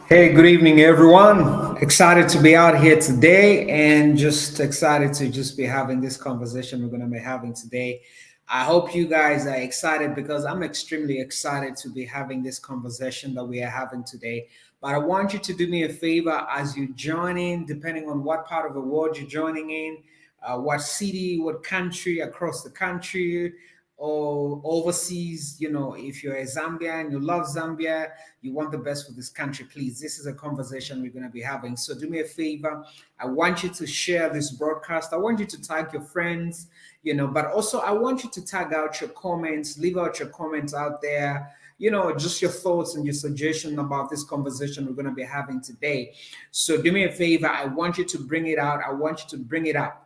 Hey, good evening, everyone. Excited to be out here today and just excited to just be having this conversation we're going to be having today. I hope you guys are excited because I'm extremely excited to be having this conversation that we are having today. But I want you to do me a favor as you join in, depending on what part of the world you're joining in, what city, what country across the country, or overseas. If you're a Zambian, you love Zambia, you want the best for this country, please. This is a conversation we're going to be having. So do me a favor. I want you to share this broadcast. I want you to tag your friends, but also I want you to tag out your comments, leave out your comments out there. Just your thoughts and your suggestion about this conversation we're going to be having today. So do me a favor. I want you to bring it out. I want you to bring it up.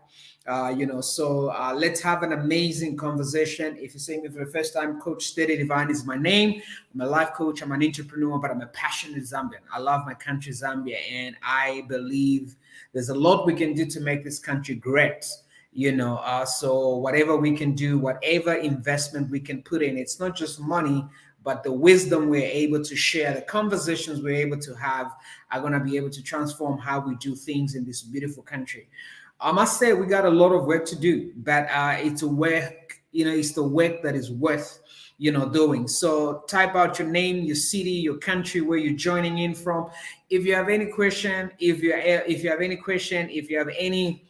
So let's have an amazing conversation. If you're seeing me for the first time, Coach Steady Divine is my name. I'm a life coach, I'm an entrepreneur, but I'm a passionate Zambian. I love my country, Zambia, and I believe there's a lot we can do to make this country great. So whatever we can do, whatever investment we can put in, it's not just money, but the wisdom we're able to share, the conversations we're able to have are going to be able to transform how we do things in this beautiful country. I must say we got a lot of work to do, but it's a work, it's the work that is worth, doing. So type out your name, your city, your country, where you're joining in from. If you have any question, if you have any question, if you have anything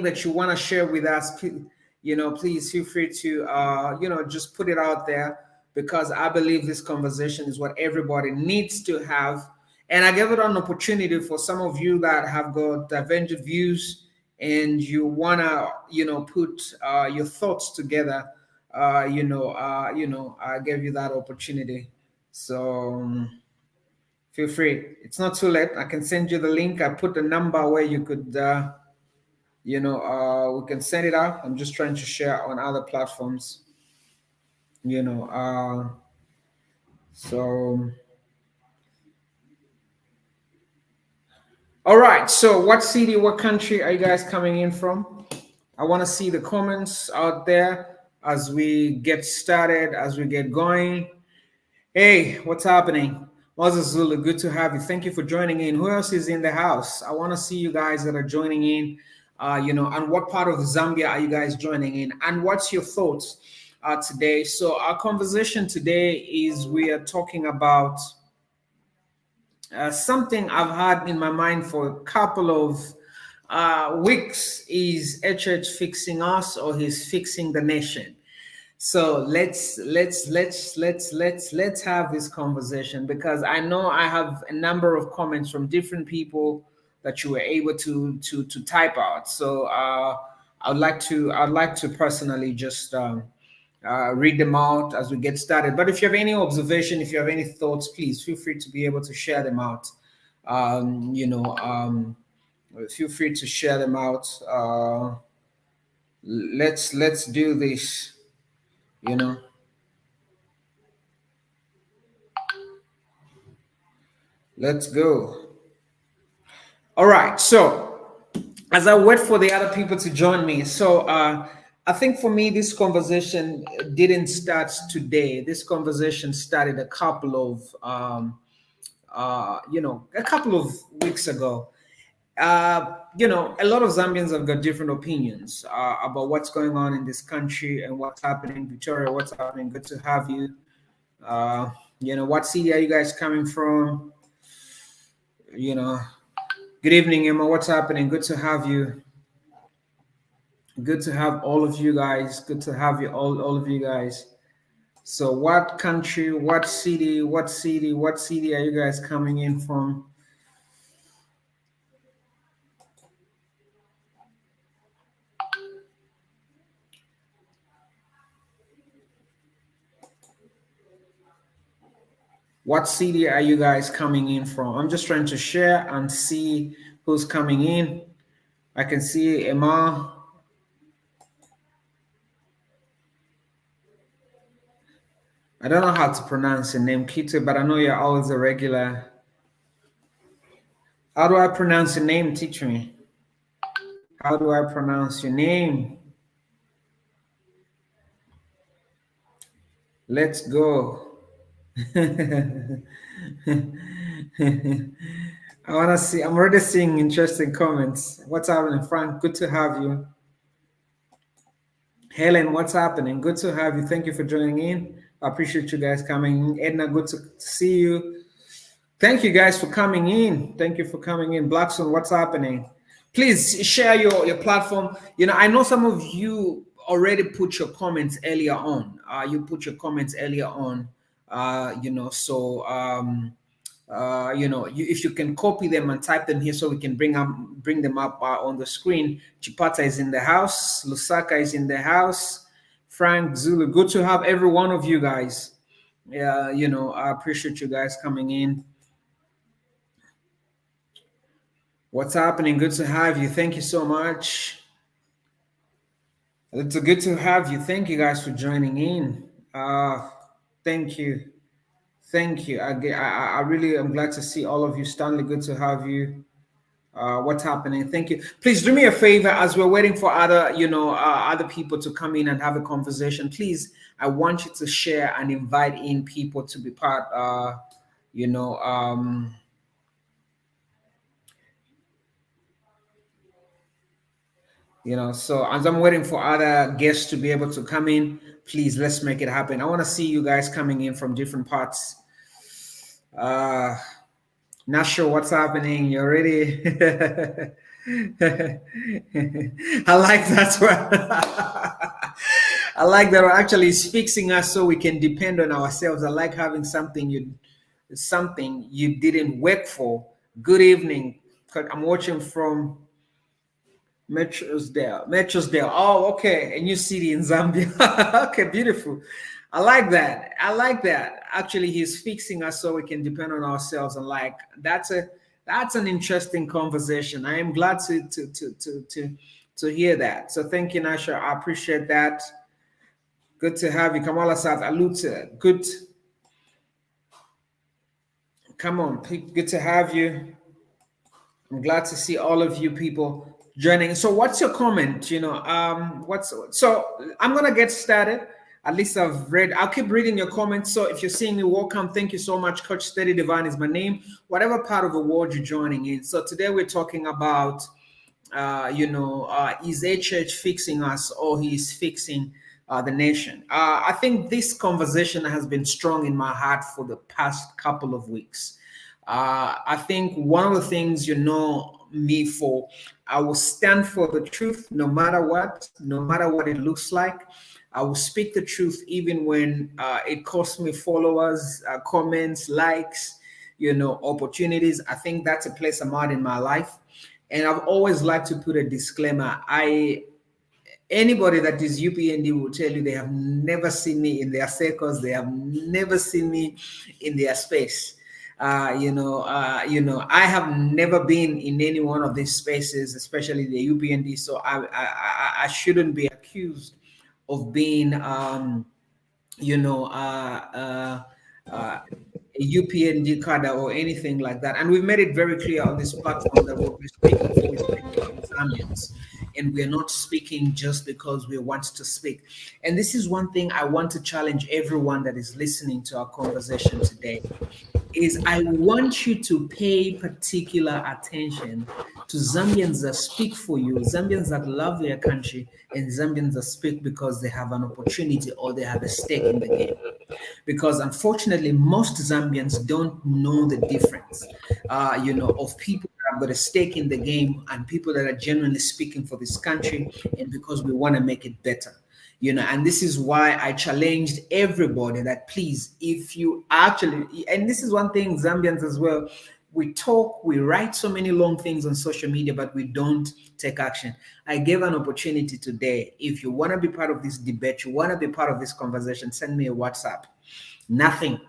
that you want to share with us, please feel free to, just put it out there because I believe this conversation is what everybody needs to have. And I give it an opportunity for some of you that have got divergent views and you wanna, put your thoughts together. I gave you that opportunity. So feel free. It's not too late. I can send you the link. I put the number where you could, we can send it out. I'm just trying to share on other platforms. You know, so. All right. So, what city, what country are you guys coming in from? I want to see the comments out there as we get started, as we get going. Hey, what's happening? Moses Zulu, good to have you. Thank you for joining in. Who else is in the house? I want to see you guys that are joining in. And what part of Zambia are you guys joining in? And what's your thoughts today? So, our conversation today is we are talking about something I've had in my mind for a couple of weeks. Is HH fixing us or he's fixing the nation? So let's have this conversation because I know I have a number of comments from different people that you were able to type out. So I'd like to personally just read them out as we get started. But if you have any observation, if you have any thoughts, please feel free to be able to share them out. Um, you know, um, Feel free to share them out. Let's do this. You know. Let's go. All right. So, as I wait for the other people to join me, I think for me, this conversation didn't start today. This conversation started a couple of weeks ago. A lot of Zambians have got different opinions about what's going on in this country and what's happening. Victoria, what's happening? Good to have you. Uh, what city are you guys coming from? You know, Good evening, Emma. What's happening? Good to have you. Good to have all of you guys. Good to have you all of you guys. So, what country, what city are you guys coming in from? What city are you guys coming in from? I'm just trying to share and see who's coming in. I can see Emma. I don't know how to pronounce your name, Kito, but I know you're always a regular. How do I pronounce your name? Teach me. How do I pronounce your name? Let's go. I want to see. I'm already seeing interesting comments. What's happening, Frank? Good to have you. Helen, what's happening? Good to have you. Thank you for joining in. I appreciate you guys coming. Edna, good to see you. Thank you guys for coming in. Thank you for coming in. Blackstone, what's happening? Please share your platform. I know some of you already put your comments earlier on. You put your comments earlier on. If you can copy them and type them here so we can bring them up on the screen. Chipata is in the house. Lusaka is in the house. Frank, Zulu, good to have every one of you guys. Yeah, I appreciate you guys coming in. What's happening? Good to have you. Thank you so much. It's good to have you. Thank you guys for joining in. Thank you. Thank you. I really am glad to see all of you. Stanley, good to have you. What's happening? Thank you. Please do me a favor as we're waiting for other people to come in and have a conversation. Please, I want you to share and invite in people to be part. So as I'm waiting for other guests to be able to come in, please let's make it happen. I want to see you guys coming in from different parts. Not sure what's happening. You're ready. I like that one. I like that one. Actually, it's fixing us so we can depend on ourselves. I like having something you didn't work for. Good evening. I'm watching from Metrosdale. Oh, okay. A new city in Zambia. Okay, beautiful. I like that. Actually, he's fixing us so we can depend on ourselves. And that's an interesting conversation. I am glad to hear that. So thank you, Nasha. I appreciate that. Good to have you. Kamala South Aluta. Good. Come on. Good to have you. I'm glad to see all of you people joining. So what's your comment? So I'm gonna get started. At least I'll keep reading your comments. So if you're seeing me, welcome. Thank you so much. Coach Steady Divine is my name, whatever part of the world you're joining in. So today we're talking about is HH fixing us or he's fixing the nation? I think this conversation has been strong in my heart for the past couple of weeks. I think one of the things me for, I will stand for the truth no matter what it looks like. I will speak the truth even when it costs me followers, comments, likes, opportunities. I think that's a place I'm at in my life. And I've always liked to put a disclaimer. Anybody that is UPND will tell you they have never seen me in their circles. They have never seen me in their space. I have never been in any one of these spaces, especially the UPND. So I shouldn't be accused of being, a UPND cadre or anything like that. And we've made it very clear on this platform that we're speaking for Zambians. And we're not speaking just because we want to speak. And this is one thing I want to challenge everyone that is listening to our conversation today. Is I want you to pay particular attention to Zambians that speak for you, Zambians that love their country, and Zambians that speak because they have an opportunity or they have a stake in the game. Because unfortunately, most Zambians don't know the difference, of people that have got a stake in the game and people that are genuinely speaking for this country and because we want to make it better. And this is why I challenged everybody that please, if you actually, and this is one thing, Zambians as well, we talk, we write so many long things on social media, but we don't take action. I gave an opportunity today. If you want to be part of this debate, you want to be part of this conversation, send me a WhatsApp. Nothing.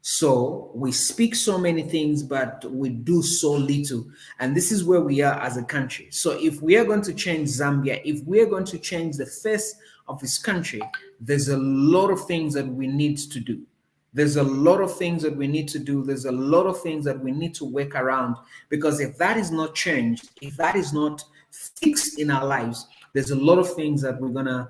So we speak so many things, but we do so little. And this is where we are as a country. So if we are going to change Zambia, if we are going to change the face of this country, there's a lot of things that we need to do. There's a lot of things that we need to do. There's a lot of things that we need to work around. Because if that is not changed, if that is not fixed in our lives, there's a lot of things that we're going to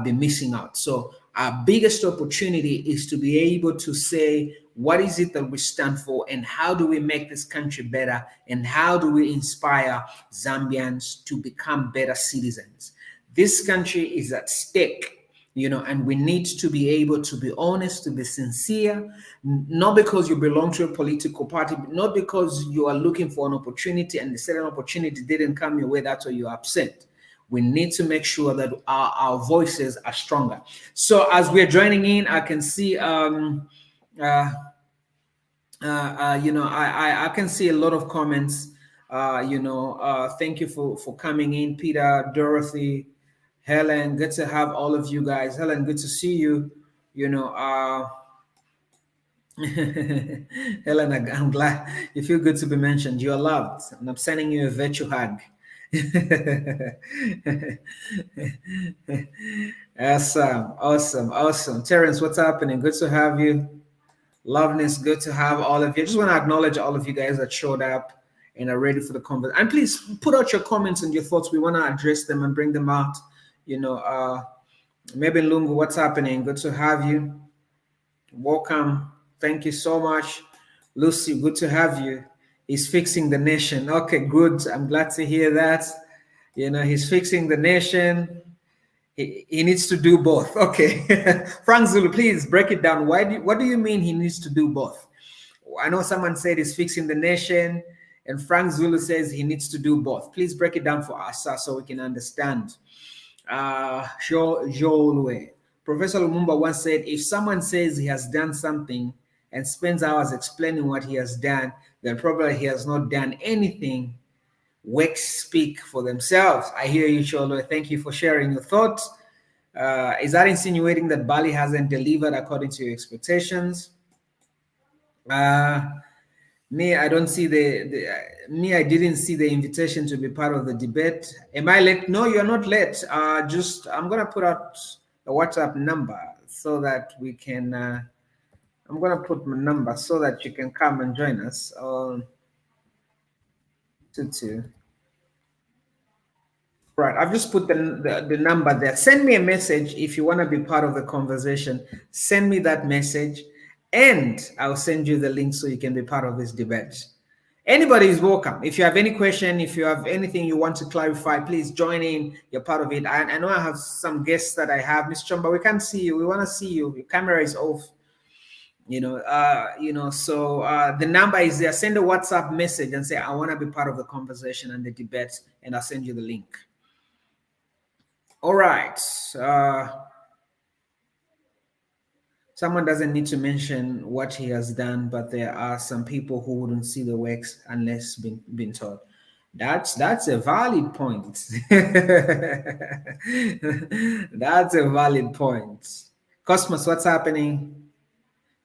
be missing out. So our biggest opportunity is to be able to say, what is it that we stand for, and how do we make this country better, and how do we inspire Zambians to become better citizens? This country is at stake, and we need to be able to be honest, to be sincere, not because you belong to a political party, not because you are looking for an opportunity and the certain opportunity didn't come your way, that's why you're upset. We need to make sure that our voices are stronger. So as we're joining in, I can see, I can see a lot of comments. Thank you for coming in, Peter, Dorothy, Helen. Good to have all of you guys. Helen, good to see you. Helen, I'm glad you feel good to be mentioned. You're loved, and I'm sending you a virtual hug. Awesome. Terrence, what's happening? Good to have you. Loveness, good to have all of you. I just want to acknowledge all of you guys that showed up and are ready for the conversation. And please put out your comments and your thoughts. We want to address them and bring them out. Maybe Lungu, what's happening? Good to have you. Welcome. Thank you so much. Lucy, good to have you. He's fixing the nation. Okay, good. I'm glad to hear that. He's fixing the nation. He needs to do both. Okay. Frank Zulu, please break it down. What do you mean he needs to do both? I know someone said he's fixing the nation, and Frank Zulu says he needs to do both. Please break it down for us so we can understand. Jolwe. Professor Lumumba once said, if someone says he has done something and spends hours explaining what he has done, then probably he has not done anything. Works speak for themselves. I hear you, Jolwe. Thank you for sharing your thoughts. Is that insinuating that Bali hasn't delivered according to your expectations? Me, I don't see I didn't see the invitation to be part of the debate. Am I late? No, you're not late. I'm going to put out a WhatsApp number so that we can, I'm going to put my number so that you can come and join us on 22. Right, I've just put the number there. Send me a message if you want to be part of the conversation. Send me that message, and I'll send you the link so you can be part of this debate. Anybody is welcome. If you have any question, if you have anything you want to clarify, please join in. You're part of it. I know I have some guests that I have. Ms. Chumba, we can't see you. We want to see you. Your camera is off. So the number is there. Send a WhatsApp message and say, I want to be part of the conversation and the debate, and I'll send you the link. All right. Someone doesn't need to mention what he has done, but there are some people who wouldn't see the works unless been told. That's a valid point. That's a valid point. Cosmos, what's happening?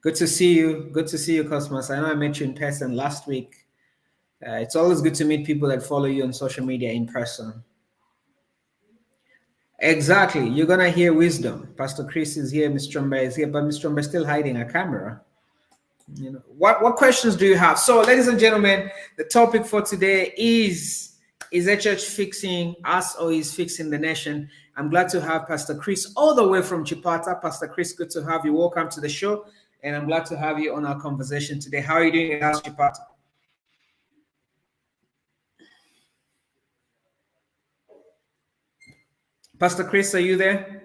Good to see you. Good to see you, Cosmos. I know I met you in person last week. It's always good to meet people that follow you on social media in person. Exactly. You're going to hear wisdom. Pastor Chris is here. Ms. Chumba is here, but Ms. Chumba is still hiding a camera. What questions do you have? So, ladies and gentlemen, the topic for today is a church fixing us or is fixing the nation? I'm glad to have Pastor Chris all the way from Chipata. Pastor Chris, good to have you. Welcome to the show, and I'm glad to have you on our conversation today. How are you doing in house, Chipata? Pastor Chris, are you there?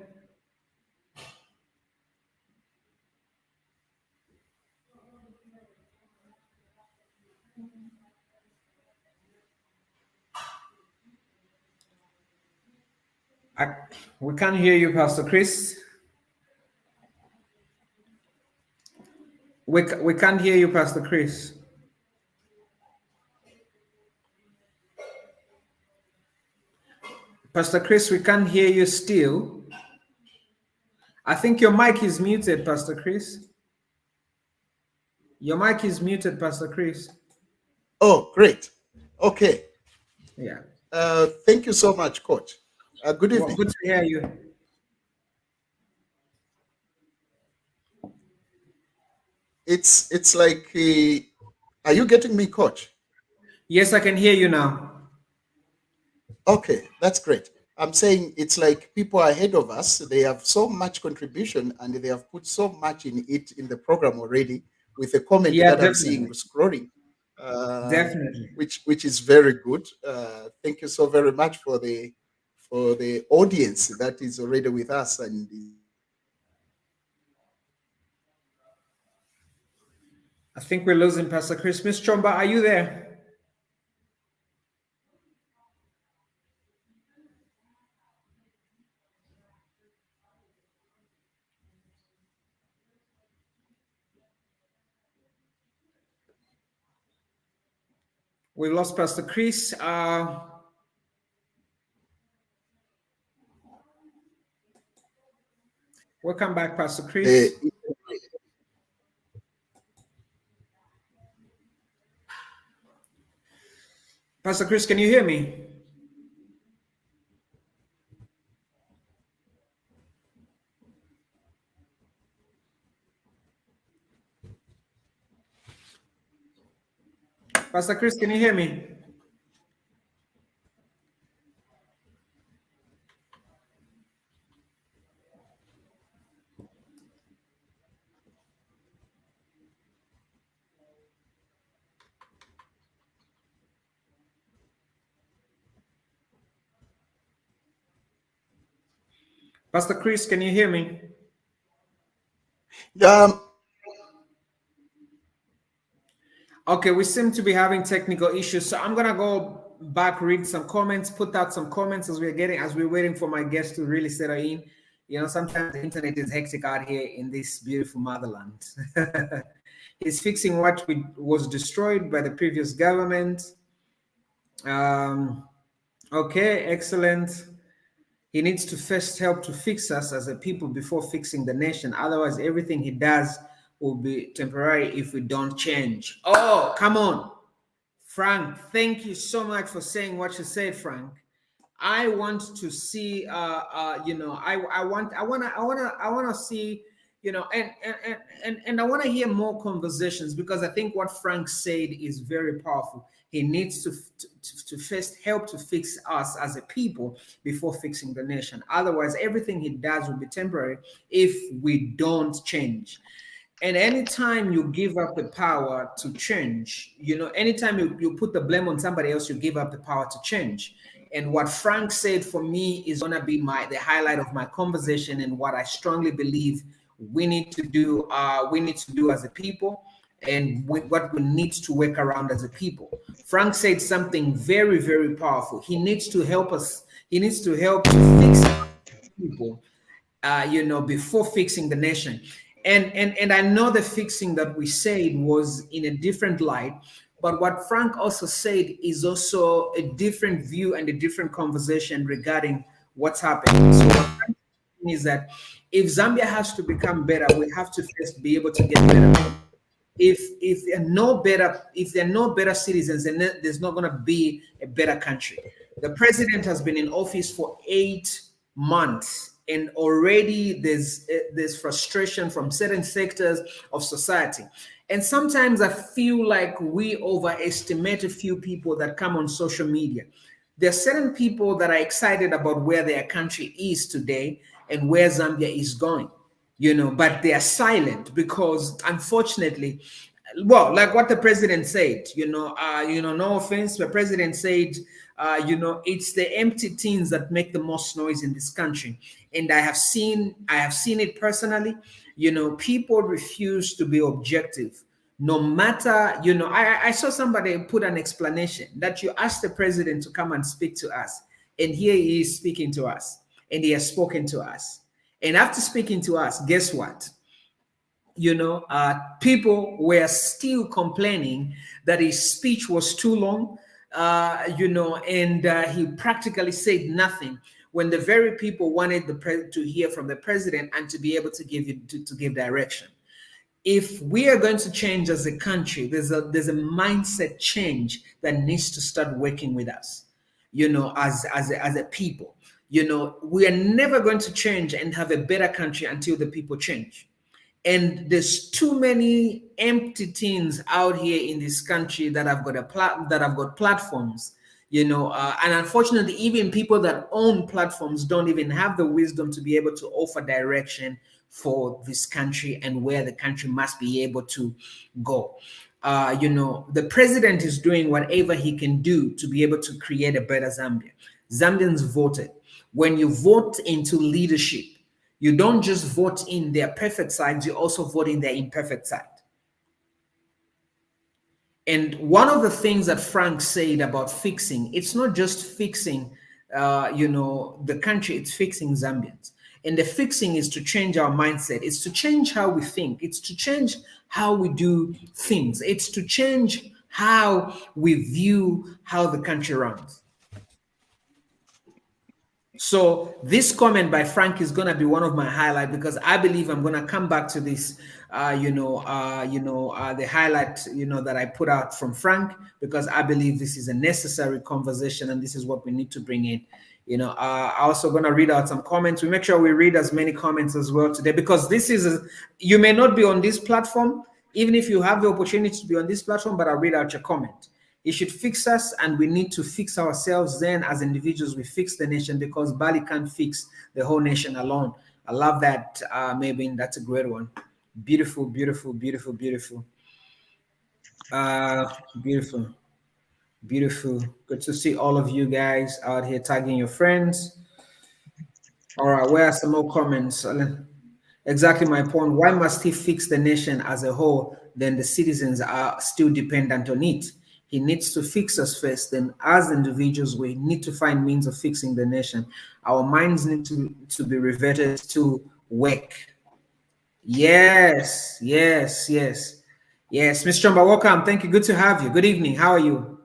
We can't hear you, Pastor Chris. We can't hear you, Pastor Chris. Pastor Chris, we can't hear you still. I think your mic is muted, Pastor Chris. Your mic is muted, Pastor Chris. Oh, great. Okay. Yeah. Thank you so much, Coach. Good evening. Well, good to hear you. It's like, are you getting me, Coach? Yes, I can hear you now. Okay, that's great. I'm saying it's like people ahead of us, they have so much contribution and they have put so much in it in the program already with the comment Yeah, that I'm seeing definitely. scrolling, uh, Definitely. which is very good. Thank you so very much for the audience that is already with us and I think we're losing Pastor Chris. Miss Chomba, are you there? We lost Pastor Chris. Welcome back, Pastor Chris. the Pastor Chris, can you hear me? Pastor Chris, can you hear me? Pastor Chris, can you hear me? um, Okay, we seem to be having technical issues, so I'm gonna go back, read some comments, put out some comments as we're waiting for my guests to really settle in. You know, sometimes the internet is hectic out here in this beautiful motherland. He's fixing what was destroyed by the previous government. Okay, excellent. He needs to first help to fix us as a people before fixing the nation. Otherwise, everything he does will be temporary if we don't change. Oh, come on. Frank, thank you so much for saying what you said, Frank. I want to see, I want to see, and I want to hear more conversations because I think what Frank said is very powerful. He needs to first help to fix us as a people before fixing the nation. Otherwise, everything he does will be temporary if we don't change. And anytime you give up the power to change, anytime you put the blame on somebody else, you give up the power to change. And what Frank said for me is gonna be the highlight of my conversation and what I strongly believe we need to do. We need to do as a people, and what we need to work around as a people. Frank said something very, very powerful. He needs to help us. He needs to help to fix people, before fixing the nation. And I know the fixing that we said was in a different light, but what Frank also said is also a different view and a different conversation regarding what's happening. So what Frank is that if Zambia has to become better, we have to first be able to get better. If there are no better citizens, then there's not going to be a better country. The president has been in office for 8 months, and already there's frustration from certain sectors of society. And sometimes I feel like we overestimate a few people that come on social media. There are certain people that are excited about where their country is today and where Zambia is going, but they are silent because unfortunately, well, like what the president said, no offense, the president said, it's the empty tins that make the most noise in this country. And I have seen it personally. People refuse to be objective. No matter, I saw somebody put an explanation that you asked the president to come and speak to us, and here he is speaking to us, and he has spoken to us. And after speaking to us, guess what? People were still complaining that his speech was too long, and he practically said nothing when the very people wanted to hear from the president and to be able to give direction. If we are going to change as a country, there's a mindset change that needs to start working with us, as a people. We are never going to change and have a better country until the people change. And there's too many empty things out here in this country that have got platforms, And unfortunately, even people that own platforms don't even have the wisdom to be able to offer direction for this country and where the country must be able to go. The president is doing whatever he can do to be able to create a better Zambia. Zambians voted. When you vote into leadership, you don't just vote in their perfect sides, you also vote in their imperfect side. And one of the things that Frank said about fixing, it's not just fixing, the country, it's fixing Zambians. And the fixing is to change our mindset. It's to change how we think. It's to change how we do things. It's to change how we view how the country runs. So this comment by Frank is going to be one of my highlights, because I believe I'm going to come back to this, the highlight, that I put out from Frank, because I believe this is a necessary conversation and this is what we need to bring in. I'm also going to read out some comments. We make sure we read as many comments as well today, because this is, you may not be on this platform, even if you have the opportunity to be on this platform, but I'll read out your comment. It should fix us, and we need to fix ourselves. Then as individuals, we fix the nation, because Bali can't fix the whole nation alone. I love that, Mabin. That's a great one. Beautiful, beautiful, beautiful, beautiful. Beautiful, beautiful. Good to see all of you guys out here tagging your friends. All right, where are some more comments? Exactly my point. Why must he fix the nation as a whole? Then the citizens are still dependent on it. He needs to fix us first. Then as individuals, we need to find means of fixing the nation. Our minds need to be reverted to work. Yes, yes, yes. Yes, Ms. Chomba, welcome. Thank you. Good to have you. Good evening. How are you?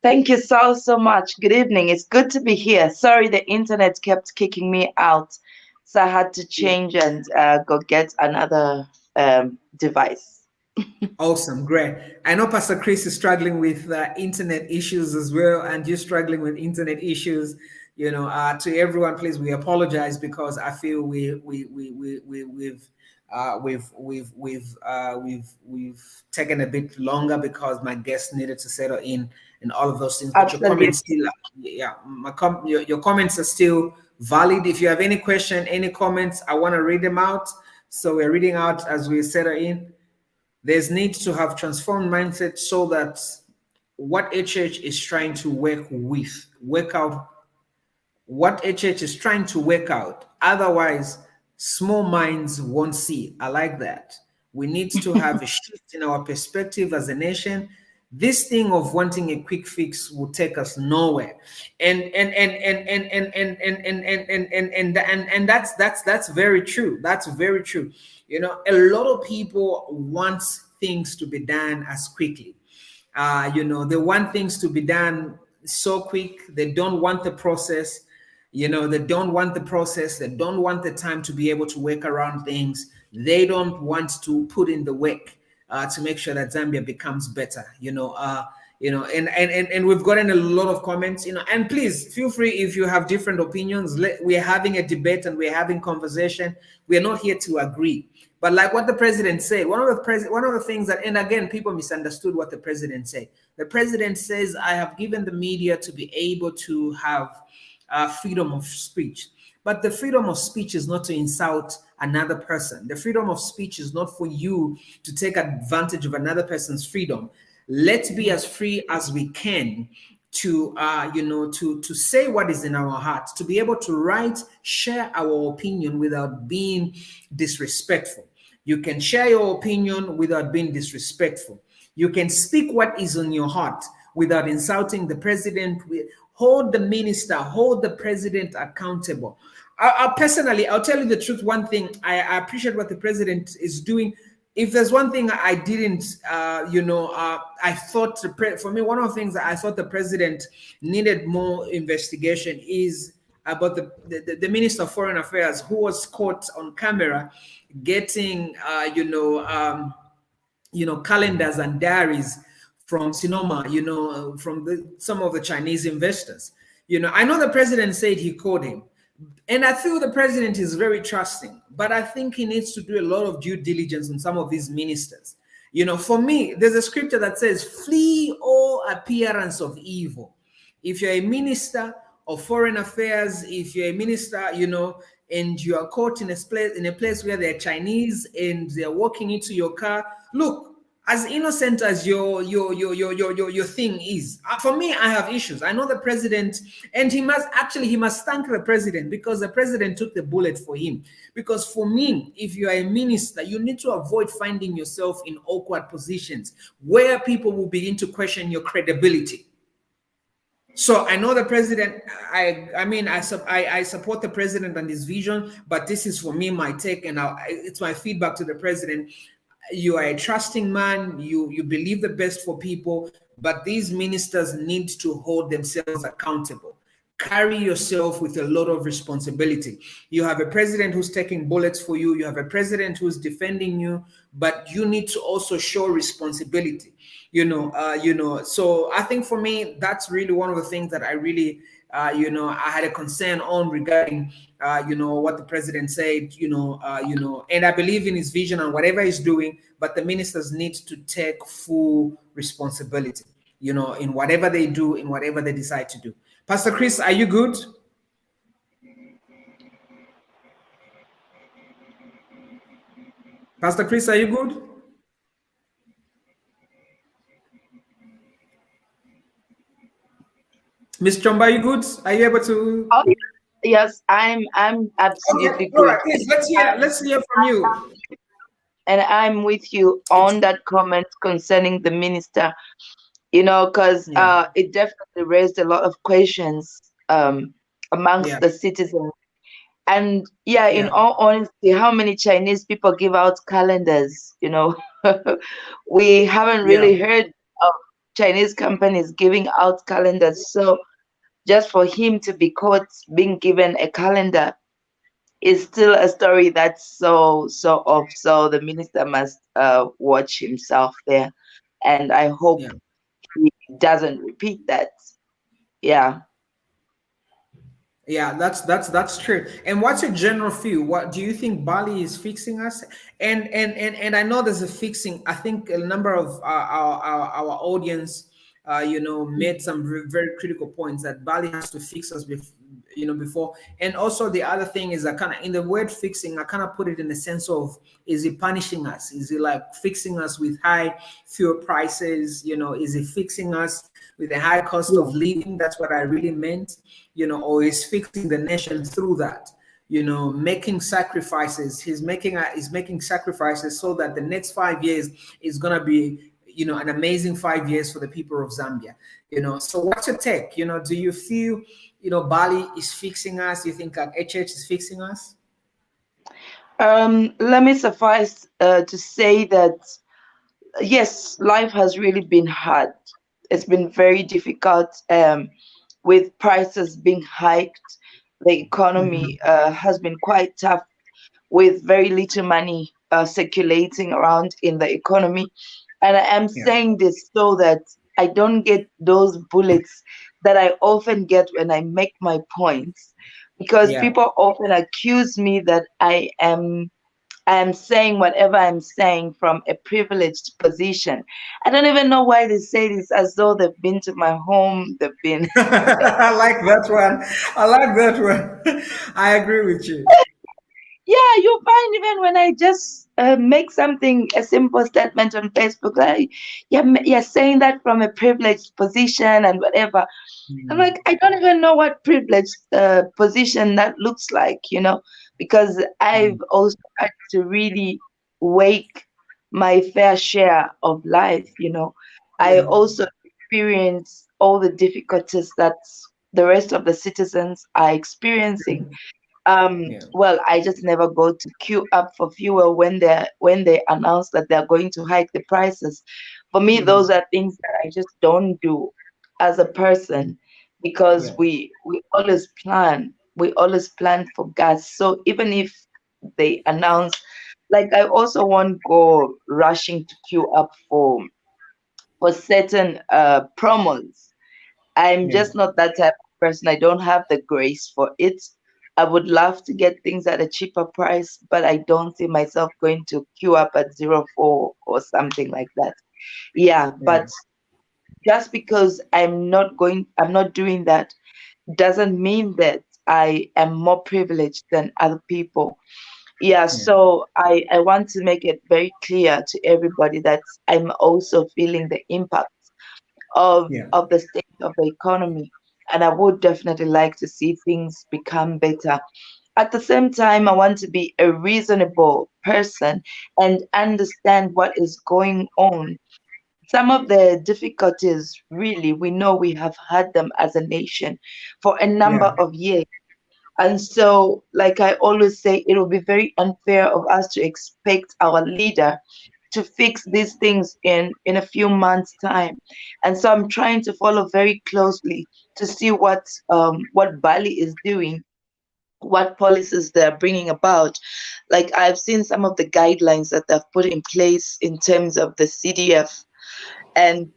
Thank you so much. Good evening. It's good to be here. Sorry, the internet kept kicking me out, so I had to change and go get another device. Awesome, great. I know Pastor Chris is struggling with internet issues as well, and you're struggling with internet issues. To everyone, please, we apologize, because I feel we've taken a bit longer because my guests needed to settle in and all of those things. But your comments still, your comments are still valid. If you have any question, any comments, I want to read them out. So we're reading out as we settle in. There's need to have transformed mindset, so that what HH is trying to work out what HH is trying to work out. Otherwise, small minds won't see. I like that. We need to have a shift in our perspective as a nation. This thing of wanting a quick fix will take us nowhere. And that's very true. That's very true. A lot of people want things to be done as quickly. They want things to be done so quick. They don't want the process. They don't want the process. They don't want the time to be able to work around things. They don't want to put in the work to make sure that Zambia becomes better. And we've gotten a lot of comments. And please feel free if you have different opinions. We're having a debate and we're having conversation. We are not here to agree. But like what the president said, one of the things that, and again, people misunderstood what the president said. The president says, I have given the media to be able to have freedom of speech. But the freedom of speech is not to insult another person. The freedom of speech is not for you to take advantage of another person's freedom. Let's be as free as we can to say what is in our hearts, to be able to write, share our opinion without being disrespectful. You can share your opinion without being disrespectful. You can speak what is on your heart without insulting the president. Hold the minister, hold the president accountable. Personally, I'll tell you the truth. One thing, I appreciate what the president is doing. If there's one thing I didn't, I thought, for me, one of the things that I thought the president needed more investigation is about the Minister of Foreign Affairs, who was caught on camera getting, calendars and diaries from Sinoma, from some of the Chinese investors. I know the president said he called him. And I feel the president is very trusting, but I think he needs to do a lot of due diligence on some of these ministers. For me, there's a scripture that says, flee all appearance of evil. If you're a minister of foreign affairs, if you're a minister, and you are caught in a place where there are Chinese and they're walking into your car, look, as innocent as your thing is, for me, I have issues. I know the president, and he must thank the president, because the president took the bullet for him. Because for me, if you are a minister, you need to avoid finding yourself in awkward positions where people will begin to question your credibility. So I know the president. I support the president and his vision, but this is for me my take, and it's my feedback to the president. You are a trusting man. You believe the best for people, but these ministers need to hold themselves accountable. Carry yourself with a lot of responsibility. You have a president who's taking bullets for you. You have a president who's defending you, but you need to also show responsibility. So I think for me, that's really one of the things that I really, I had a concern on regarding, what the president said, and I believe in his vision and whatever he's doing, but the ministers need to take full responsibility, in whatever they do, in whatever they decide to do. Pastor Chris, are you good? Pastor Chris, are you good? Miss Chomba, are you good? Are you able to? Oh, yes, I'm absolutely okay. All right, good. please, let's hear from you. And I'm with you on that comment concerning the minister, because it definitely raised a lot of questions amongst the citizens. And in all honesty, how many Chinese people give out calendars? We haven't really heard of Chinese companies giving out calendars. So just for him to be caught being given a calendar is still a story that's so off. So the minister must watch himself there, and I hope he doesn't repeat that. Yeah, that's true. And what's your general feel? What do you think Bali is fixing us? And I know there's a fixing. I think a number of our audience made some very critical points that Bali has to fix us before. And also the other thing is, I kind of, in the word fixing, I kind of put it in the sense of, is he punishing us? Is he like fixing us with high fuel prices? Is he fixing us with a high cost of living? That's what I really meant. Or is fixing the nation through that? Making sacrifices. He's making sacrifices so that the next 5 years is gonna be an amazing 5 years for the people of Zambia. So what's your take? Do you feel Bali is fixing us? You think that HH is fixing us? Let me suffice to say that yes, life has really been hard. It's been very difficult, with prices being hiked. The economy has been quite tough, with very little money circulating around in the economy. And I am saying this so that I don't get those bullets that I often get when I make my points, because people often accuse me that I am saying whatever I'm saying from a privileged position. I don't even know why they say this, as though they've been to my home. They've been. I like that one. I agree with you. Yeah, you find even when I just make a simple statement on Facebook, like, you're saying that from a privileged position and whatever. I'm like, I don't even know what privileged position that looks like, because I've also had to really wake my fair share of life. I also experience all the difficulties that the rest of the citizens are experiencing. Well, I just never go to queue up for fuel when they announce that they're going to hike the prices. For me, those are things that I just don't do as a person, because we always plan. We always plan for gas. So even if they announce, like, I also won't go rushing to queue up for certain promos. I'm just not that type of person. I don't have the grace for it. I would love to get things at a cheaper price, but I don't see myself going to queue up at 04 or something like that. But just because I'm not doing that doesn't mean that I am more privileged than other people. Yeah, so I want to make it very clear to everybody that I'm also feeling the impact Yeah. of the state of the economy, and I would definitely like to see things become better. At the same time, I want to be a reasonable person and understand what is going on. Some of the difficulties, really, we know we have had them as a nation for a number Yeah. of years. And so, like I always say, it will be very unfair of us to expect our leader to fix these things in a few months' time. And so I'm trying to follow very closely to see what Bali is doing, what policies they're bringing about. Like I've seen some of the guidelines that they've put in place in terms of the CDF, and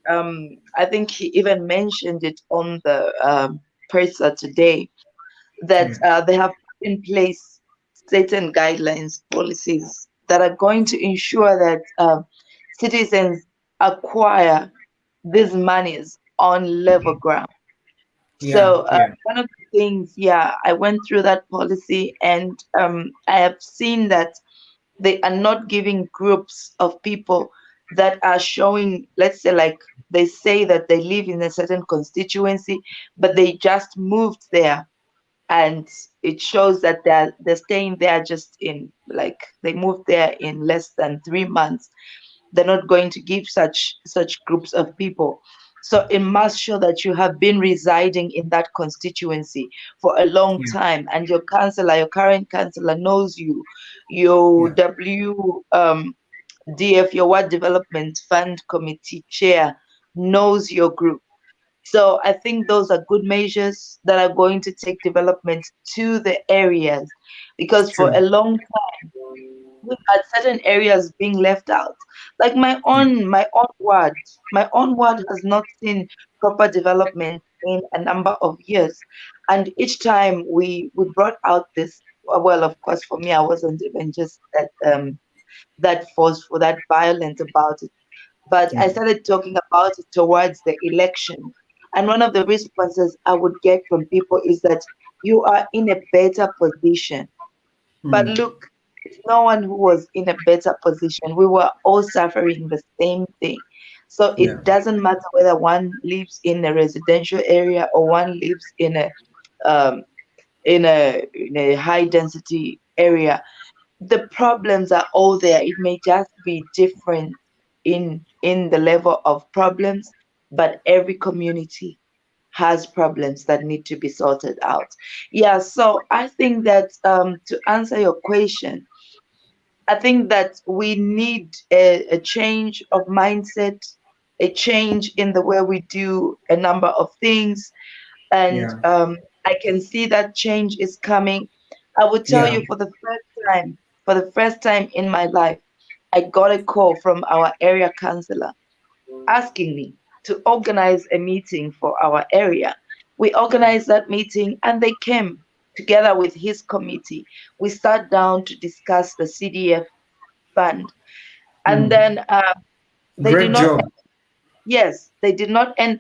I think he even mentioned it on the PERSA today that Yeah. they have put in place certain guidelines, policies that are going to ensure that citizens acquire these monies on level ground. Yeah. So Yeah. one of the things, yeah, I went through that policy, and I have seen that they are not giving groups of people that are showing, let's say, like they say that they live in a certain constituency, but they just moved there, and it shows that they're staying there just in, like, they moved there in less than 3 months. They're not going to give such groups of people. So it must show that you have been residing in that constituency for a long Yeah. time, and your councillor, your current councillor, knows you. Your Yeah. DF, your Ward Development Fund Committee chair, knows your group. So I think those are good measures that are going to take development to the areas, because for a True. long time we've had certain areas being left out. Like Yeah. my own ward has not seen proper development in a number of years. And each time we brought out this, well, of course, for me, I wasn't even just that forceful, that violent about it, but I Yeah. started talking about it towards the election. And one of the responses I would get from people is that you are in a better position. But Mm. look, it's no one who was in a better position. We were all suffering the same thing. So Yeah. it doesn't matter whether one lives in a residential area or one lives um, in a high density area. The problems are all there. It may just be different in the level of problems, but every community has problems that need to be sorted out. Yeah, so I think that to answer your question, I think that we need a change of mindset, a change in the way we do a number of things, and Yeah. I can see that change is coming. I will tell Yeah. you, for the first time in my life, I got a call from our area councillor asking me to organize a meeting for our area. We organized that meeting, and they came together with his committee. We sat down to discuss the CDF fund, and Mm. then they did Great not. job. Yes, they did not end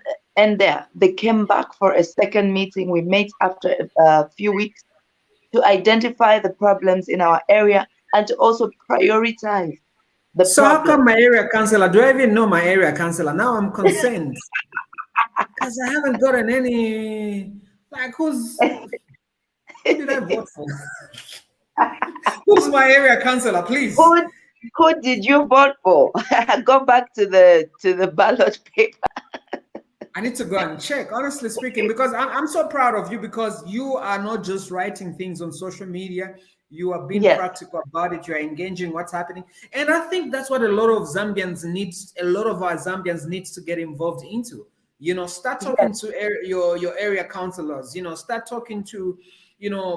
there. They came back for a second meeting. We met after a few weeks to identify the problems in our area and to also prioritize the So how come problem. my area councillor? Do I even know my area councillor? Now I'm concerned because I haven't gotten any. Like, who did I vote for? Who's my area councillor, please? who who did you vote for? Go back to the ballot paper. I need to go and check, honestly speaking, because I'm so proud of you because you are not just writing things on social media. You are being Yes, practical about it. You're engaging what's happening. And I think that's what a lot of Zambians needs, a lot of our Zambians needs to get involved into. Start yes, talking to your area councillors, start talking to,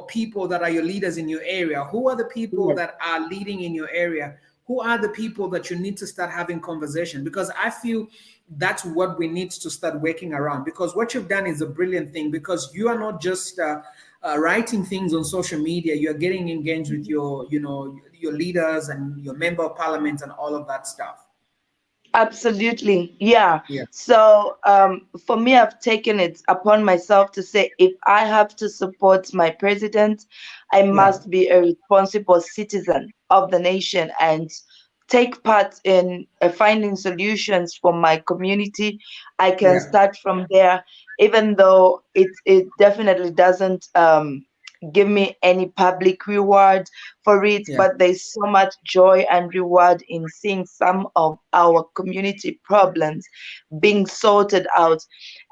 people that are your leaders in your area. Who are the people yes. that are leading in your area? Who are the people that you need to start having conversation? Because I feel that's what we need to start working around, because what you've done is a brilliant thing, because you are not just writing things on social media. You're getting engaged with your leaders and your member of parliament and all of that stuff. Absolutely. Yeah. Yeah, So for me, I've taken it upon myself to say if I have to support my president, I yeah, must be a responsible citizen of the nation and take part in finding solutions for my community. I can yeah, start from there, even though it definitely doesn't give me any public reward for it, yeah, but there's so much joy and reward in seeing some of our community problems being sorted out.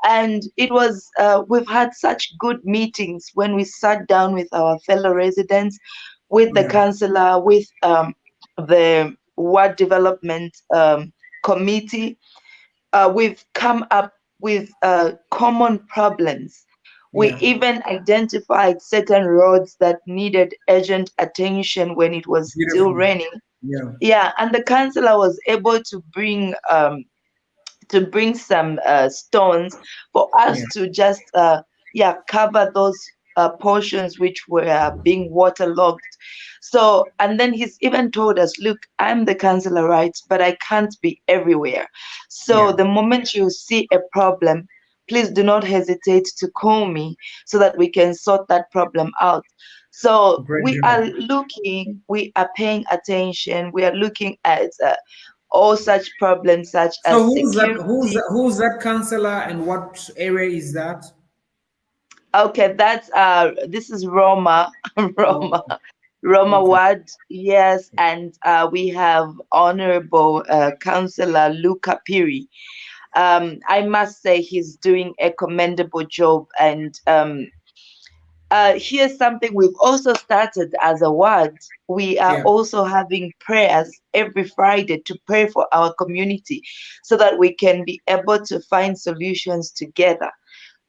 And it was, we've had such good meetings when we sat down with our fellow residents, with the yeah, councillor, with the ward development committee. We've come up with common problems. We yeah, even identified certain roads that needed urgent attention when it was still beautiful. raining. Yeah, Yeah, and the councillor was able to bring some stones for us yeah, to just yeah, cover those portions which were being waterlogged. So, and then he's even told us, look, I'm the councillor, right, but I can't be everywhere. So yeah. the moment you see a problem, please do not hesitate to call me so that we can sort that problem out. So Great we are job. looking, we are paying attention, we are looking at all such problems such So as who's that? security. Who's that counselor, and what area is that? Okay, that's this is Roma, Oh, Roma, Roma okay. Ward, yes, and we have Honorable Councillor Luca Piri. I must say he's doing a commendable job, and here's something we've also started as a ward. We are Yeah. also having prayers every Friday to pray for our community so that we can be able to find solutions together.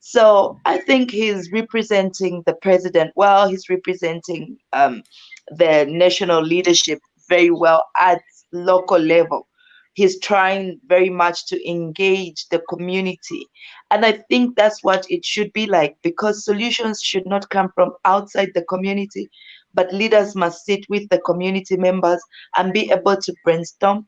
So I think he's representing the president well, he's representing the national leadership very well at local level. He's trying very much to engage the community. And I think that's what it should be like, because solutions should not come from outside the community, but leaders must sit with the community members and be able to brainstorm,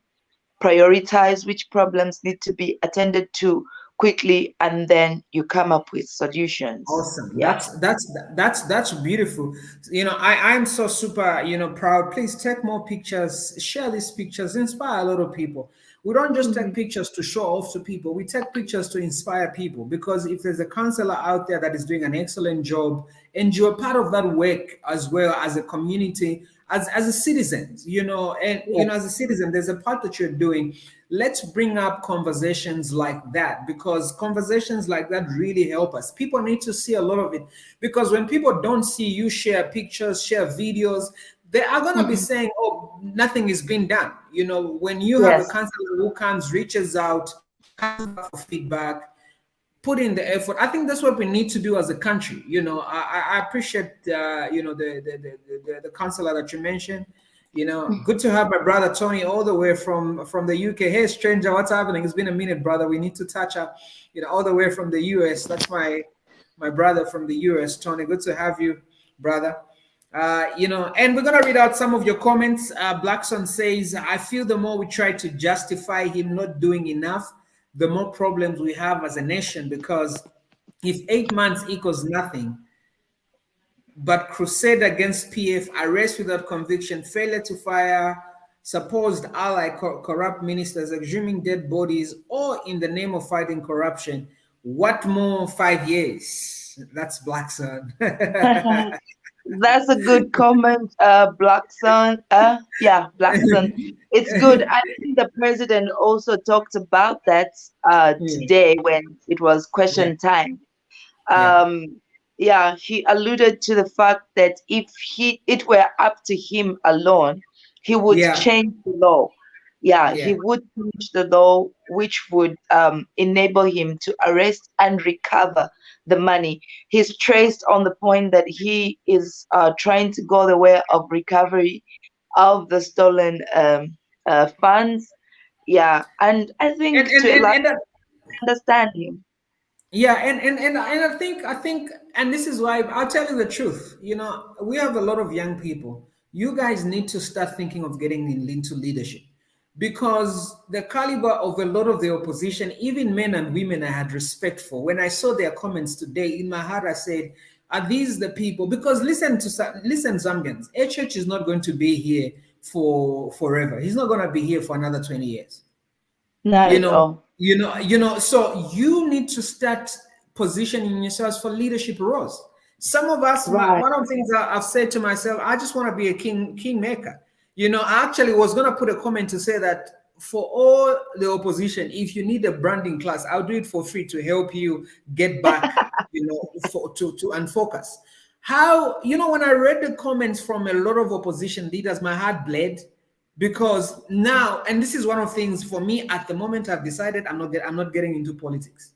prioritize which problems need to be attended to quickly, and then you come up with solutions. Awesome. Yeah. That's beautiful. You know, I'm so super, proud. Please take more pictures, share these pictures, inspire a lot of people. We don't just take Mhm. pictures to show off to people. We take pictures to inspire people, because if there's a counselor out there that is doing an excellent job and you're part of that work as well as a community, as a citizen, and Yes. as a citizen, there's a part that you're doing. Let's bring up conversations like that, because conversations like that really help us. People need to see a lot of it, because when people don't see you share pictures, share videos, they are going to be Mhm. saying, oh, nothing is being done. When you have a Yes. counselor who comes, reaches out, comes back for feedback, put in the effort. I think that's what we need to do as a country. I appreciate the counselor that you mentioned. Good to have my brother Tony all the way from the UK. Hey, stranger, what's happening? It's been a minute, brother. We need to touch up. All the way from the US. That's my brother from the US, Tony. Good to have you, brother. And we're gonna read out some of your comments. Blackson says, "I feel the more we try to justify him not doing enough, the more problems we have as a nation. Because if 8 months equals nothing, but crusade against PF, arrest without conviction, failure to fire supposed ally corrupt ministers, exhuming dead bodies, or in the name of fighting corruption, what more 5 years?" That's Blackson. That's a good comment, Blackson. Yeah, Blackson. It's good. I think the president also talked about that Yeah, today when it was yeah, question time. yeah, Um, yeah, he alluded to the fact that if it were up to him alone, he would yeah, change the law. Yeah, he yeah. would change the law, which would enable him to arrest and recover the money. He's traced on the point that he is trying to go the way of recovery of the stolen funds. Yeah, and I And think and to a and, large and that, understand him. yeah, and I think, and this is why I'll tell you the truth. We have a lot of young people. You guys need to start thinking of getting into leadership, because the caliber of a lot of the opposition, even men and women, I had respect for. When I saw their comments today, in my heart, I said, are these the people? Because listen, Zambians, HH is not going to be here for forever. He's not going to be here for another 20 years. Not at all. So you need to start positioning yourselves for leadership roles. Some of us, Right. one of the things I've said to myself, I just want to be a kingmaker. I actually was going to put a comment to say that for all the opposition, if you need a branding class, I'll do it for free to help you get back, to unfocus. How, when I read the comments from a lot of opposition leaders, my heart bled, because now, and this is one of the things for me at the moment, I've decided I'm not getting into politics,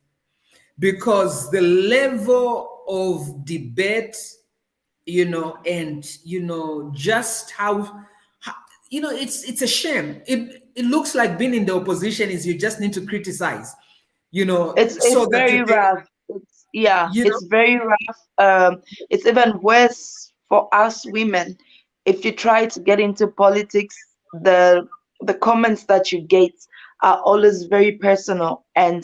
because the level of debate, and just how it's a shame. It looks like being in the opposition is you just need to criticize, It's so that very you can, rough. It's very rough. It's even worse for us women. If you try to get into politics, the comments that you get are always very personal and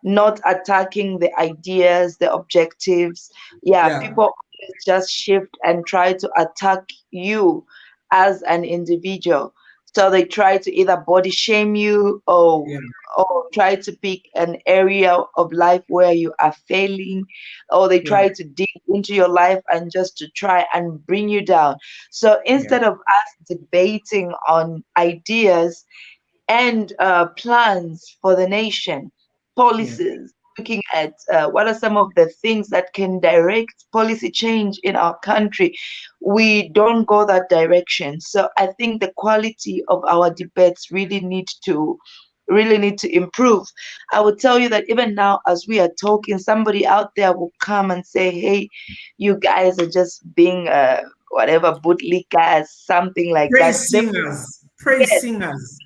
not attacking the ideas, the objectives. People always just shift and try to attack you as an individual. So they try to either body shame you or try to pick an area of life where you are failing, or they try to dig into your life and just to try and bring you down. So instead of us debating on ideas and plans for the nation, policies, looking at what are some of the things that can direct policy change in our country, we don't go that direction. So I think the quality of our debates really need to improve. I will tell you that even now, as we are talking, somebody out there will come and say, hey, you guys are just being whatever bootlickers, something like praise that. singers.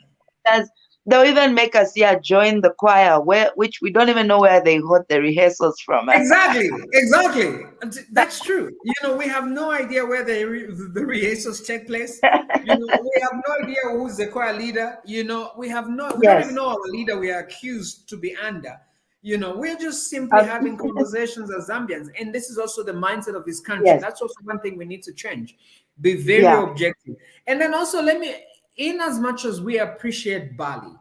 They'll even make us join the choir, which we don't even know where they got the rehearsals from. Exactly. That's true. We have no idea where the rehearsals take place. We have no idea who's the choir leader. We don't even know our leader we are accused to be under. We're just simply having conversations as Zambians, and this is also the mindset of this country. That's also one thing we need to change. Be very objective. And then also, in as much as we appreciate Bali,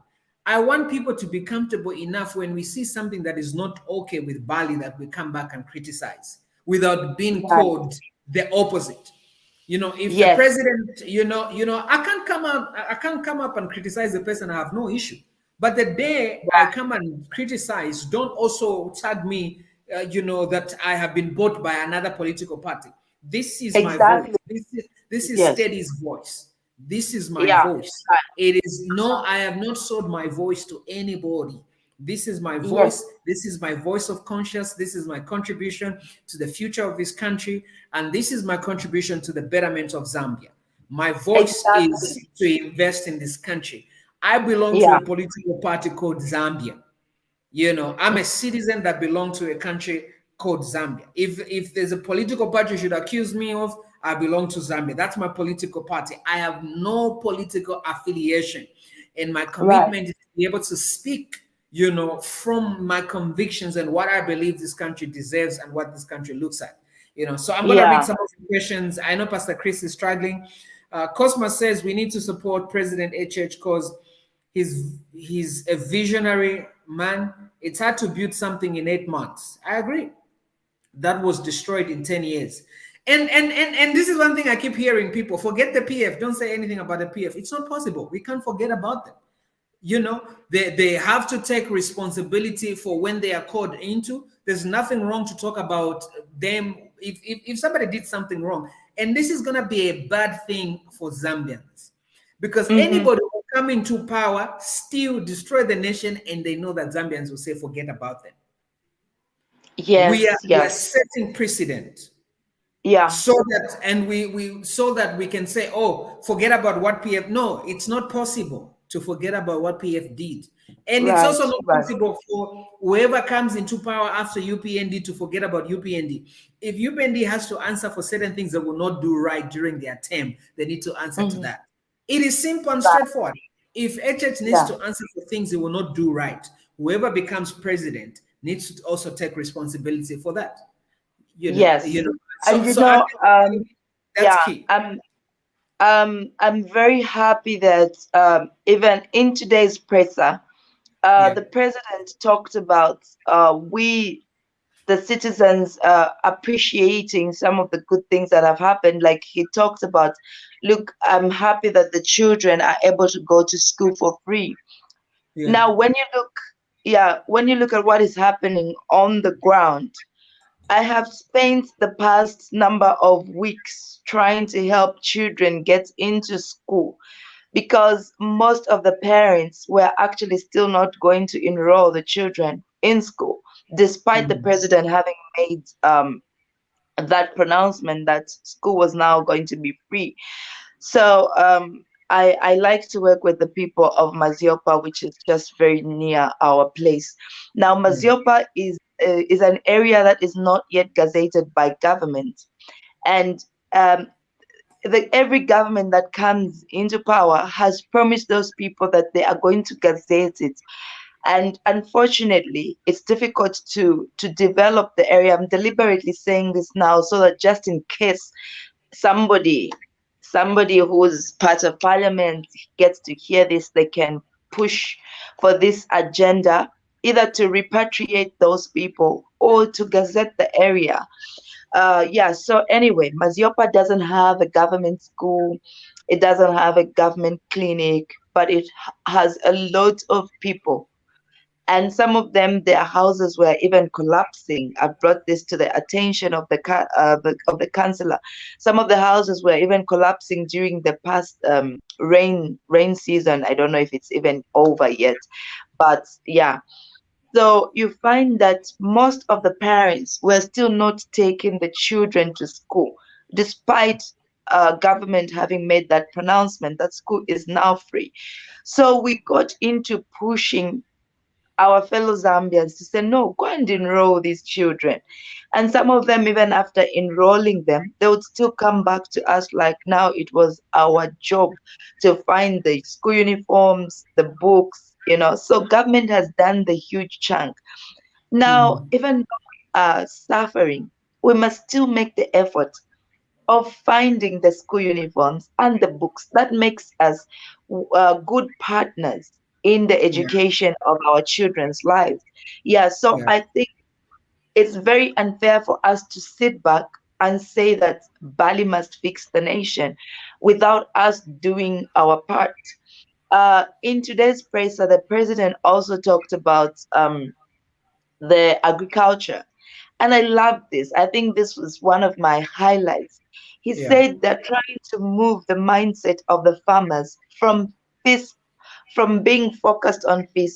I want people to be comfortable enough when we see something that is not okay with Bali that we come back and criticize without being called the opposite. If the president, I can't come up and criticize the person. I have no issue. But the day I come and criticize, don't also tag me, that I have been bought by another political party. This is my voice. This is Steady's voice. This is my voice. It is I have not sold my voice to anybody. This is my voice. This is my voice of conscience. This is my contribution to the future of this country. And this is my contribution to the betterment of Zambia. My voice is to invest in this country. I belong to a political party called Zambia. I'm a citizen that belongs to a country called Zambia. If there's a political party you should accuse me of, I belong to Zambia. That's my political party. I have no political affiliation. And my commitment is to be able to speak, from my convictions and what I believe this country deserves and what this country looks like. So I'm going to read some of the questions. I know Pastor Chris is struggling. Cosma says we need to support President HH because he's a visionary man. It's hard to build something in 8 months. I agree. That was destroyed in 10 years. And this is one thing I keep hearing people, forget the PF, don't say anything about the PF. It's not possible. We can't forget about them. They have to take responsibility for when they are called into. There's nothing wrong to talk about them if somebody did something wrong. And this is going to be a bad thing for Zambians because anybody who come into power still destroy the nation, and they know that Zambians will say, forget about them. We are setting precedent. So that we can say, oh, forget about what PF. No, it's not possible to forget about what PF did. And it's also not possible for whoever comes into power after UPND to forget about UPND. If UPND has to answer for certain things they will not do right during their term, they need to answer to that. It is simple and straightforward. If HH needs Yeah. to answer for things he will not do right, whoever becomes president needs to also take responsibility for that. Yes. So, And you so I know, think that's yeah, key. I'm very happy that even in today's presser, Yeah. the president talked about we, the citizens, appreciating some of the good things that have happened. Like he talked about, look, I'm happy that the children are able to go to school for free. Yeah. Now, when you look at what is happening on the ground, I have spent the past number of weeks trying to help children get into school because most of the parents were actually still not going to enroll the children in school, despite the president having made that pronouncement that school was now going to be free. So I like to work with the people of Maziopa, which is just very near our place. Now, Maziopa is an area that is not yet gazetted by government, and every government that comes into power has promised those people that they are going to gazette it. And unfortunately, it's difficult to develop the area. I'm deliberately saying this now so that just in case somebody who's part of parliament gets to hear this, they can push for this agenda, either to repatriate those people or to gazette the area. So anyway, Maziopa doesn't have a government school, it doesn't have a government clinic, but it has a lot of people, and some of them, their houses were even collapsing. I brought this to the attention of the councillor. Some of the houses were even collapsing during the past rain season. I don't know if it's even over yet, but yeah. So you find that most of the parents were still not taking the children to school, despite government having made that pronouncement that school is now free. So we got into pushing our fellow Zambians to say, no, go and enroll these children. And some of them, even after enrolling them, they would still come back to us like now it was our job to find the school uniforms, the books, So government has done the huge chunk. Now, even though we are suffering, we must still make the effort of finding the school uniforms and the books. That makes us good partners in the education of our children's lives. So I think it's very unfair for us to sit back and say that Bali must fix the nation without us doing our part. In today's press, the president also talked about the agriculture. And I love this. I think this was one of my highlights. He said they're trying to move the mindset of the farmers from being focused on fish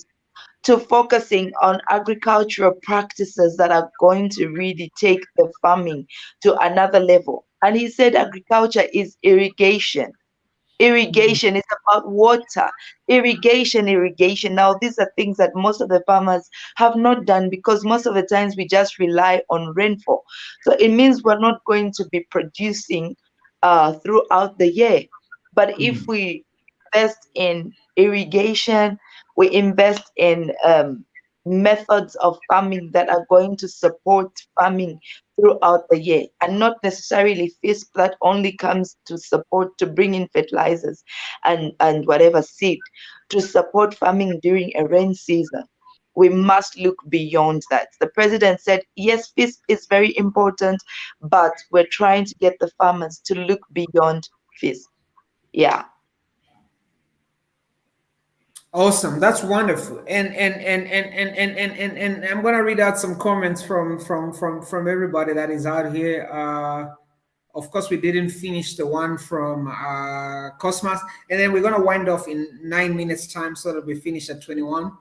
to focusing on agricultural practices that are going to really take the farming to another level. And he said agriculture is irrigation. Irrigation is about water. Irrigation. Now, these are things that most of the farmers have not done because most of the times we just rely on rainfall. So it means we're not going to be producing throughout the year. But if we invest in irrigation, we invest in methods of farming that are going to support farming throughout the year, and not necessarily fish that only comes to support, to bring in fertilizers and whatever seed to support farming during a rain season. We must look beyond that. The president said, yes, fish is very important, but we're trying to get the farmers to look beyond fish. Yeah. Awesome, that's wonderful. And I'm gonna read out some comments from everybody that is out here. Of course, we didn't finish the one from Cosmos, and then we're gonna wind off in 9 minutes time so that we finish at 21.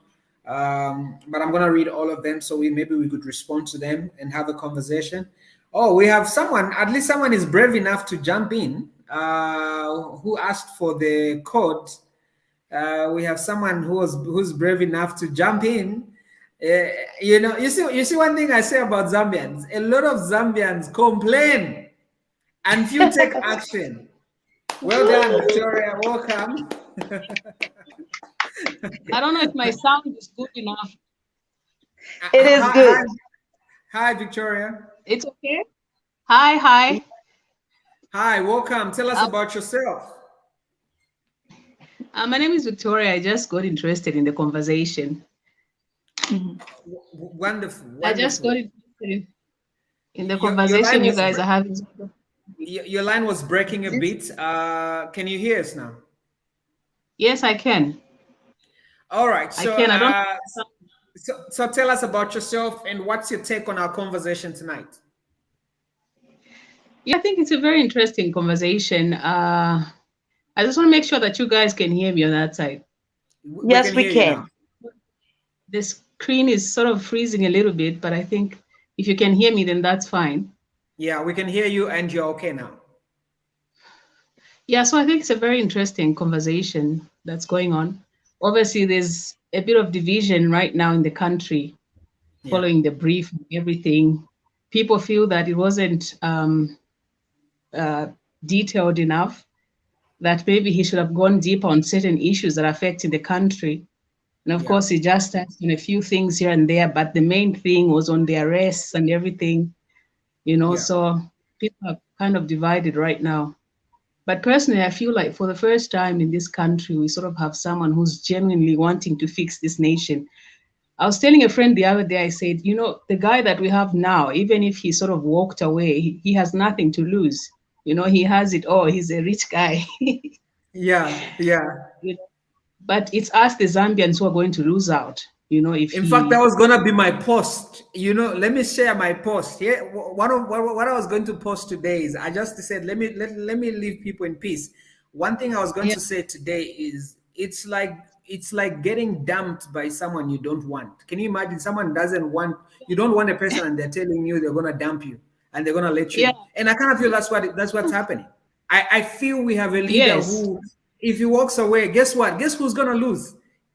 But I'm gonna read all of them so maybe we could respond to them and have a conversation. Oh, we have someone, at least someone is brave enough to jump in, who asked for the code. We have someone who's brave enough to jump in. You see one thing I say about Zambians, a lot of Zambians complain and few take action. Well done, Victoria. Welcome. I don't know if my sound is good enough. It is good. Hi, Victoria. It's okay. Hi. Hi, welcome. Tell us about yourself. My name is Victoria. I just got interested in the conversation. Wonderful. I just got interested in the Your conversation line you was guys are having. Your line was breaking a bit. Can you hear us now? Yes, I can. All right. So, I can. I don't. So tell us about yourself and what's your take on our conversation tonight? Yeah, I think it's a very interesting conversation. I just want to make sure that you guys can hear me on that side. Yes, we can. The screen is sort of freezing a little bit, but I think if you can hear me, then that's fine. Yeah, we can hear you and you're okay now. Yeah, so I think it's a very interesting conversation that's going on. Obviously, there's a bit of division right now in the country following the brief and everything. People feel that it wasn't detailed enough, that maybe he should have gone deeper on certain issues that are affecting the country. And of course, he just touched on a few things here and there, but the main thing was on the arrests and everything, so people are kind of divided right now. But personally, I feel like for the first time in this country, we sort of have someone who's genuinely wanting to fix this nation. I was telling a friend the other day, I said, the guy that we have now, even if he sort of walked away, he has nothing to lose. He has it all. He's a rich guy. Yeah. But it's us, the Zambians, who are going to lose out. In fact, that was gonna be my post. Let me share my post. Yeah, what I was going to post today is I just said let me leave people in peace. One thing I was going to say today is it's like getting dumped by someone you don't want. Can you imagine someone you don't want a person and they're telling you they're gonna dump you and they're gonna let you. And I kind of feel that's what's happening. I feel we have a leader who, if he walks away, guess what? Guess who's gonna lose?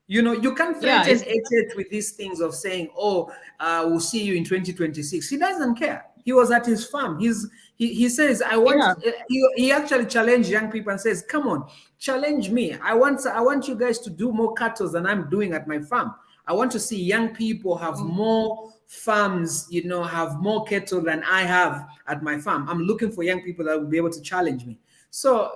You can't threaten HH with these things of saying, we'll see you in 2026. He doesn't care. He was at his farm. He says, I want, he actually challenged young people and says, come on, challenge me. I want you guys to do more cattle than I'm doing at my farm. I want to see young people have more farms, have more cattle than I have at my farm. I'm looking for young people that will be able to challenge me. So,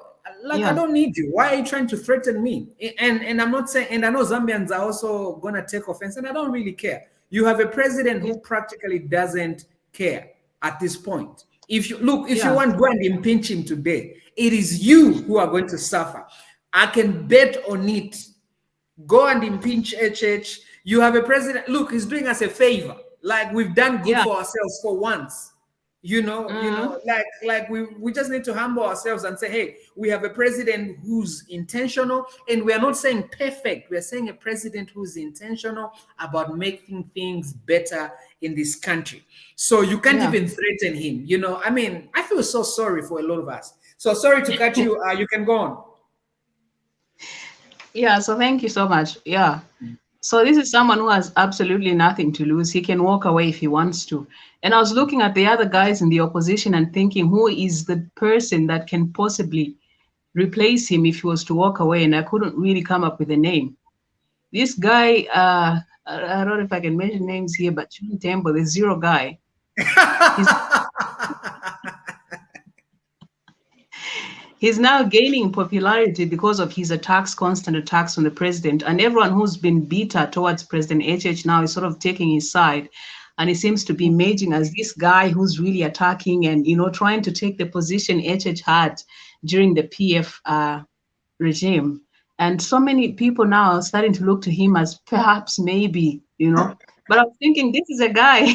I don't need you. Why are you trying to threaten me? And I'm not saying, and I know Zambians are also gonna take offense, and I don't really care. You have a president who practically doesn't care at this point. If you want, go and impeach him today. It is you who are going to suffer. I can bet on it. Go and impeach HH. You have a president. Look, he's doing us a favor. Like we've done good for ourselves for once. We just need to humble ourselves and say, hey, we have a president who's intentional, and we are not saying perfect. We're saying a president who's intentional about making things better in this country. So you can't even threaten him. I feel so sorry for a lot of us. So sorry to cut you. You can go on. Yeah, so thank you so much. Yeah. So this is someone who has absolutely nothing to lose. He can walk away if he wants to. And I was looking at the other guys in the opposition and thinking, who is the person that can possibly replace him if he was to walk away? And I couldn't really come up with a name. This guy, I don't know if I can mention names here, but John Temple, the zero guy. He's now gaining popularity because of his constant attacks on the president. And everyone who's been bitter towards President HH now is sort of taking his side. And he seems to be emerging as this guy who's really attacking and, trying to take the position HH had during the PF regime. And so many people now are starting to look to him as perhaps maybe, But I was thinking, this is a guy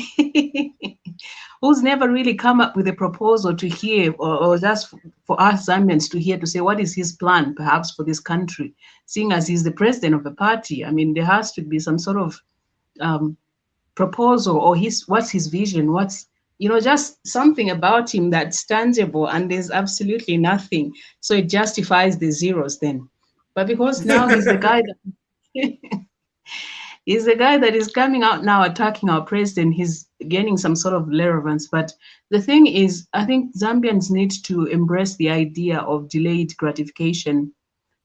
who's never really come up with a proposal to hear, or just for us Zambians to hear, to say what is his plan perhaps for this country, seeing as he's the president of the party. I mean, there has to be some sort of proposal, or what's his vision, just something about him that's tangible, and there's absolutely nothing. So it justifies the zeros then. But because now he's the guy that he's the guy that is coming out now attacking our president, he's gaining some sort of relevance. But the thing is, I think Zambians need to embrace the idea of delayed gratification.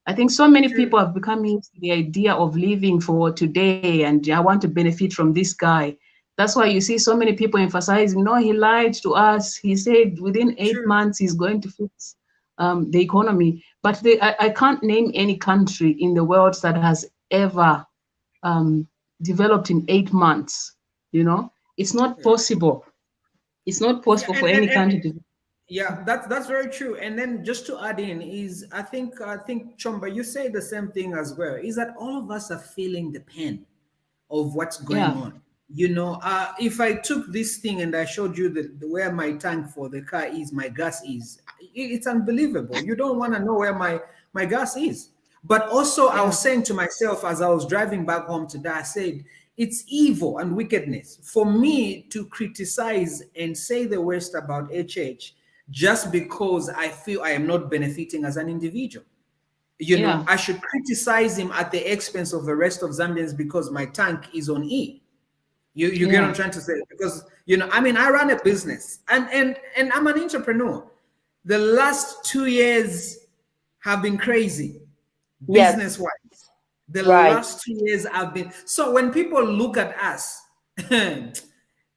I think so many people have become used to the idea of living for today and I want to benefit from this guy. That's why you see so many people emphasizing, no, he lied to us. He said within 8 months he's going to fix the economy. But I can't name any country in the world that has ever developed in 8 months. You know, it's not possible. It's not possible for any country to. Yeah, that's very true. And then just to add in is I think Chomba, you say the same thing as well. Is that all of us are feeling the pain of what's going on. You know, if I took this thing and I showed you where my tank for the car is, my gas is, it's unbelievable. You don't want to know where my gas is. But also I was saying to myself as I was driving back home today, I said, it's evil and wickedness for me to criticize and say the worst about HH just because I feel I am not benefiting as an individual. You know, I should criticize him at the expense of the rest of Zambians because my tank is on E. You get what I'm trying to say? Because, you know, I mean, I run a business and I'm an entrepreneur. The last 2 years have been crazy, business-wise. The last 2 years have been. So when people look at us,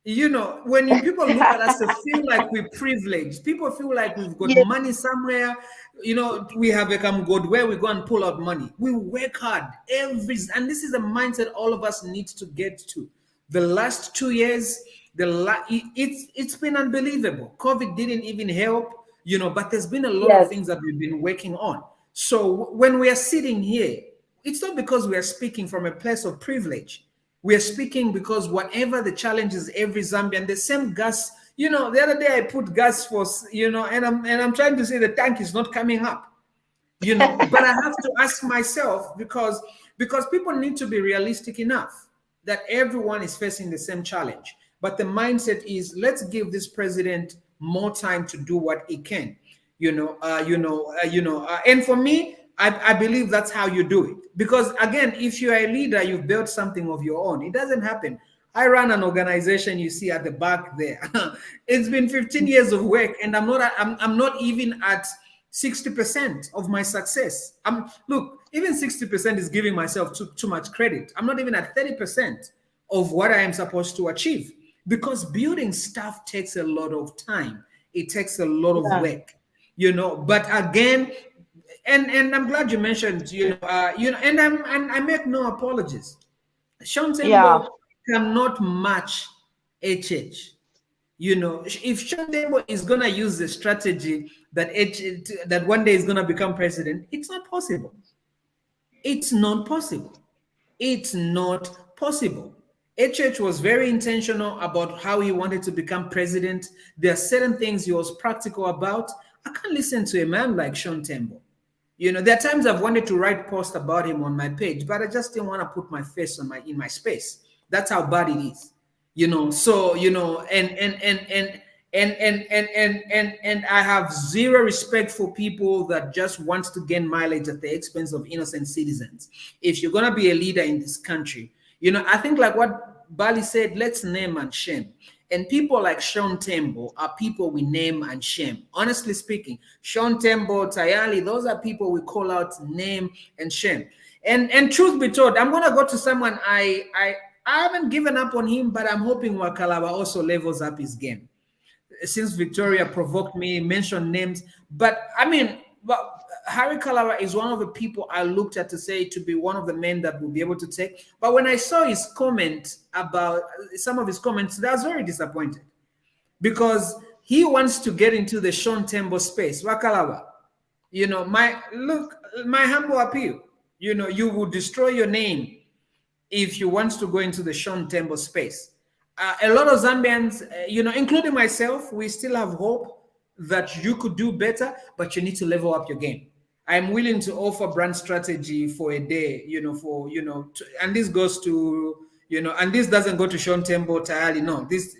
you know, when people look at us, they feel like we're privileged. People feel like we've got money somewhere. You know, we have become good where we go and pull out money. We work hard and this is a mindset all of us need to get to. The last 2 years, it's been unbelievable. COVID didn't even help, you know, but there's been a lot of things that we've been working on. So when we are sitting here, it's not because we are speaking from a place of privilege. We are speaking because whatever the challenges, every Zambian, the same gas, you know, the other day I put gas for, you know, and I'm trying to say the tank is not coming up, you know, but I have to ask myself because people need to be realistic enough that everyone is facing the same challenge. But the mindset is let's give this president more time to do what he can, and for me, I believe that's how you do it. Because again, if you're a leader, you've built something of your own. It doesn't happen. I run an organization you see at the back there. It's been 15 years of work, and I'm not even at 60% of my success. Look, even 60% is giving myself too much credit. I'm not even at 30% of what I am supposed to achieve, because building stuff takes a lot of time. It takes a lot of work, you know. But again, and I'm glad you mentioned, and I make no apologies. Sean Tembo cannot match HH. You know, if Sean Tembo is gonna use the strategy that one day is gonna become president, it's not possible. It's not possible. It's not possible. HH was very intentional about how he wanted to become president. There are certain things he was practical about. I can't listen to a man like Sean Tembo. You know, there are times I've wanted to write posts about him on my page, but I just didn't want to put my face in my space. That's how bad it is. You know, so you know, and I have zero respect for people that just want to gain mileage at the expense of innocent citizens. If you're gonna be a leader in this country, you know, I think like what Bali said, let's name and shame. And people like Sean Tembo are people we name and shame. Honestly speaking, Sean Tembo, Tayali, those are people we call out, name and shame. And truth be told, I'm gonna go to someone I haven't given up on him, but I'm hoping Wakalaba also levels up his game. Since Victoria provoked me, mentioned names, but I mean, Harry Kalaba is one of the people I looked at to say to be one of the men that will be able to take. But when I saw his comment about some of his comments, I was very disappointed because he wants to get into the Sean Tembo space. Wakalaba, you know, my humble appeal, you know, you will destroy your name if you want to go into the Sean Tembo space. A lot of Zambians, you know, including myself, we still have hope that you could do better, but you need to level up your game. I'm willing to offer brand strategy for a day, you know, and this goes to, you know, and this doesn't go to Sean Tembo, Tayali, no, this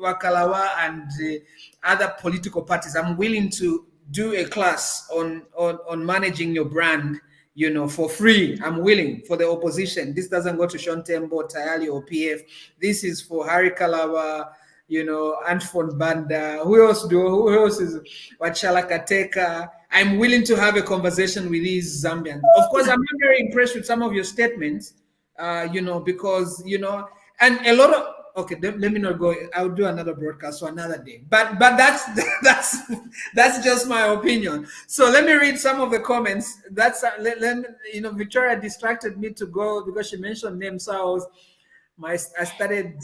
Wakalawa and other political parties. I'm willing to do a class on managing your brand, you know, for free. I'm willing for the opposition. This doesn't go to Sean Tembo, Tayali, or PF. This is for Harry Kalaba, Anfon Banda. Who else is Wachala Kateka? I'm willing to have a conversation with these Zambians. Of course, I'm not very impressed with some of your statements, because, and a lot of, okay, let me not go. I'll do another broadcast for another day. But that's just my opinion. So let me read some of the comments. Victoria distracted me to go because she mentioned names. So I started,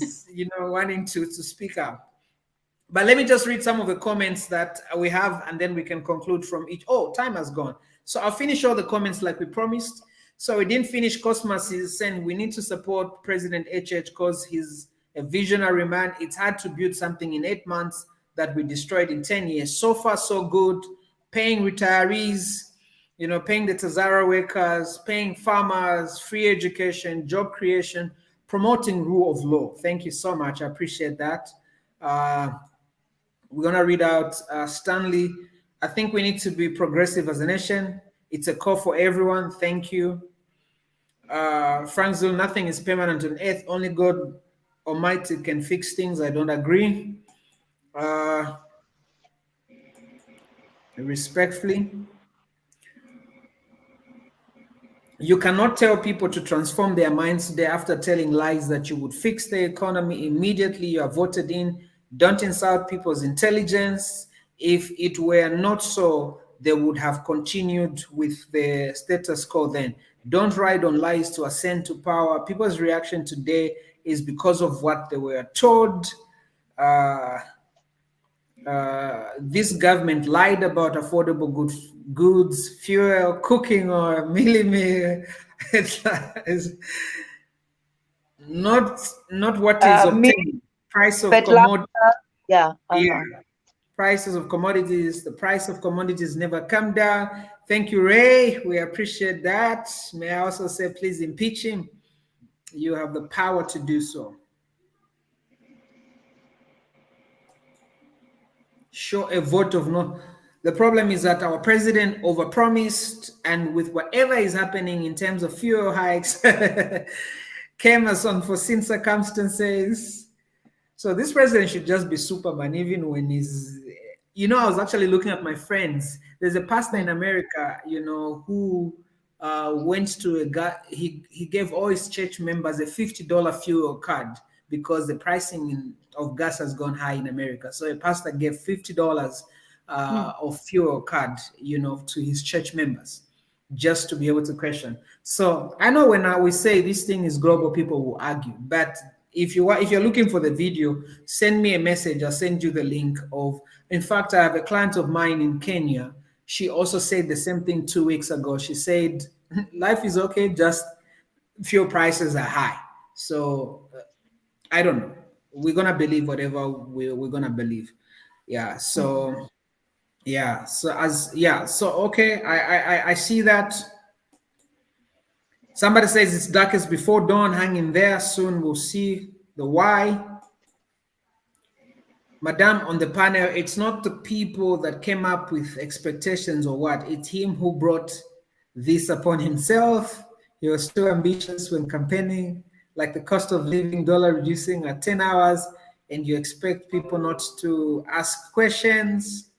wanting to speak up. But let me just read some of the comments that we have, and then we can conclude from each. Oh, time has gone. So I'll finish all the comments like we promised. So we didn't finish. Cosmos is saying we need to support President HH because he's a visionary man. It's hard to build something in 8 months that we destroyed in 10 years. So far, so good. Paying retirees, paying the Tazara workers, paying farmers, free education, job creation, promoting rule of law. Thank you so much. I appreciate that. We're going to read out Stanley. I think we need to be progressive as a nation. It's a call for everyone. Thank you. Frank Zul, nothing is permanent on earth. Only God Almighty can fix things. I don't agree. Respectfully, you cannot tell people to transform their minds today after telling lies that you would fix the economy immediately you are voted in. Don't insult people's intelligence. If it were not so, they would have continued with the status quo then. Don't ride on lies to ascend to power. People's reaction today is because of what they were told. This government lied about affordable goods, fuel, cooking, or millimeter. It's not what is obtained. Price of commodities. Yeah. Prices of commodities. The price of commodities never come down. Thank you, Ray. We appreciate that. May I also say, please impeach him. You have the power to do so. Show a vote of no. The problem is that our president overpromised, and with whatever is happening in terms of fuel hikes, came as unforeseen circumstances. So this president should just be Superman, even when he's, I was actually looking at my friends. There's a pastor in America, who went to a guy, he gave all his church members a $50 fuel card because the pricing of gas has gone high in America. So a pastor gave $50 of fuel card, to his church members, just to be able to question. So I know when we say this thing is global, people will argue. But if you're looking for the video, send me a message. I'll send you the link of. In fact, I have a client of mine in Kenya. She also said the same thing 2 weeks ago. She said, life is okay, just fuel prices are high. So I don't know. We're gonna believe whatever we're gonna believe. Yeah. So yeah. So okay. I see that. Somebody says it's darkest before dawn. Hang in there. Soon we'll see the why. Madam on the panel, it's not the people that came up with expectations or what. It's him who brought this upon himself. He was too ambitious when campaigning, like the cost of living, dollar reducing at 10 hours, and you expect people not to ask questions.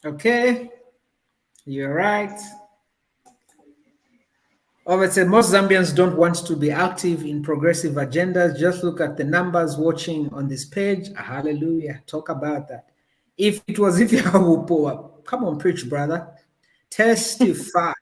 Okay, you're right. Over said most Zambians don't want to be active in progressive agendas. Just look at the numbers watching on this page. Hallelujah. Talk about that. If it was if you come on, preach, brother. Testify.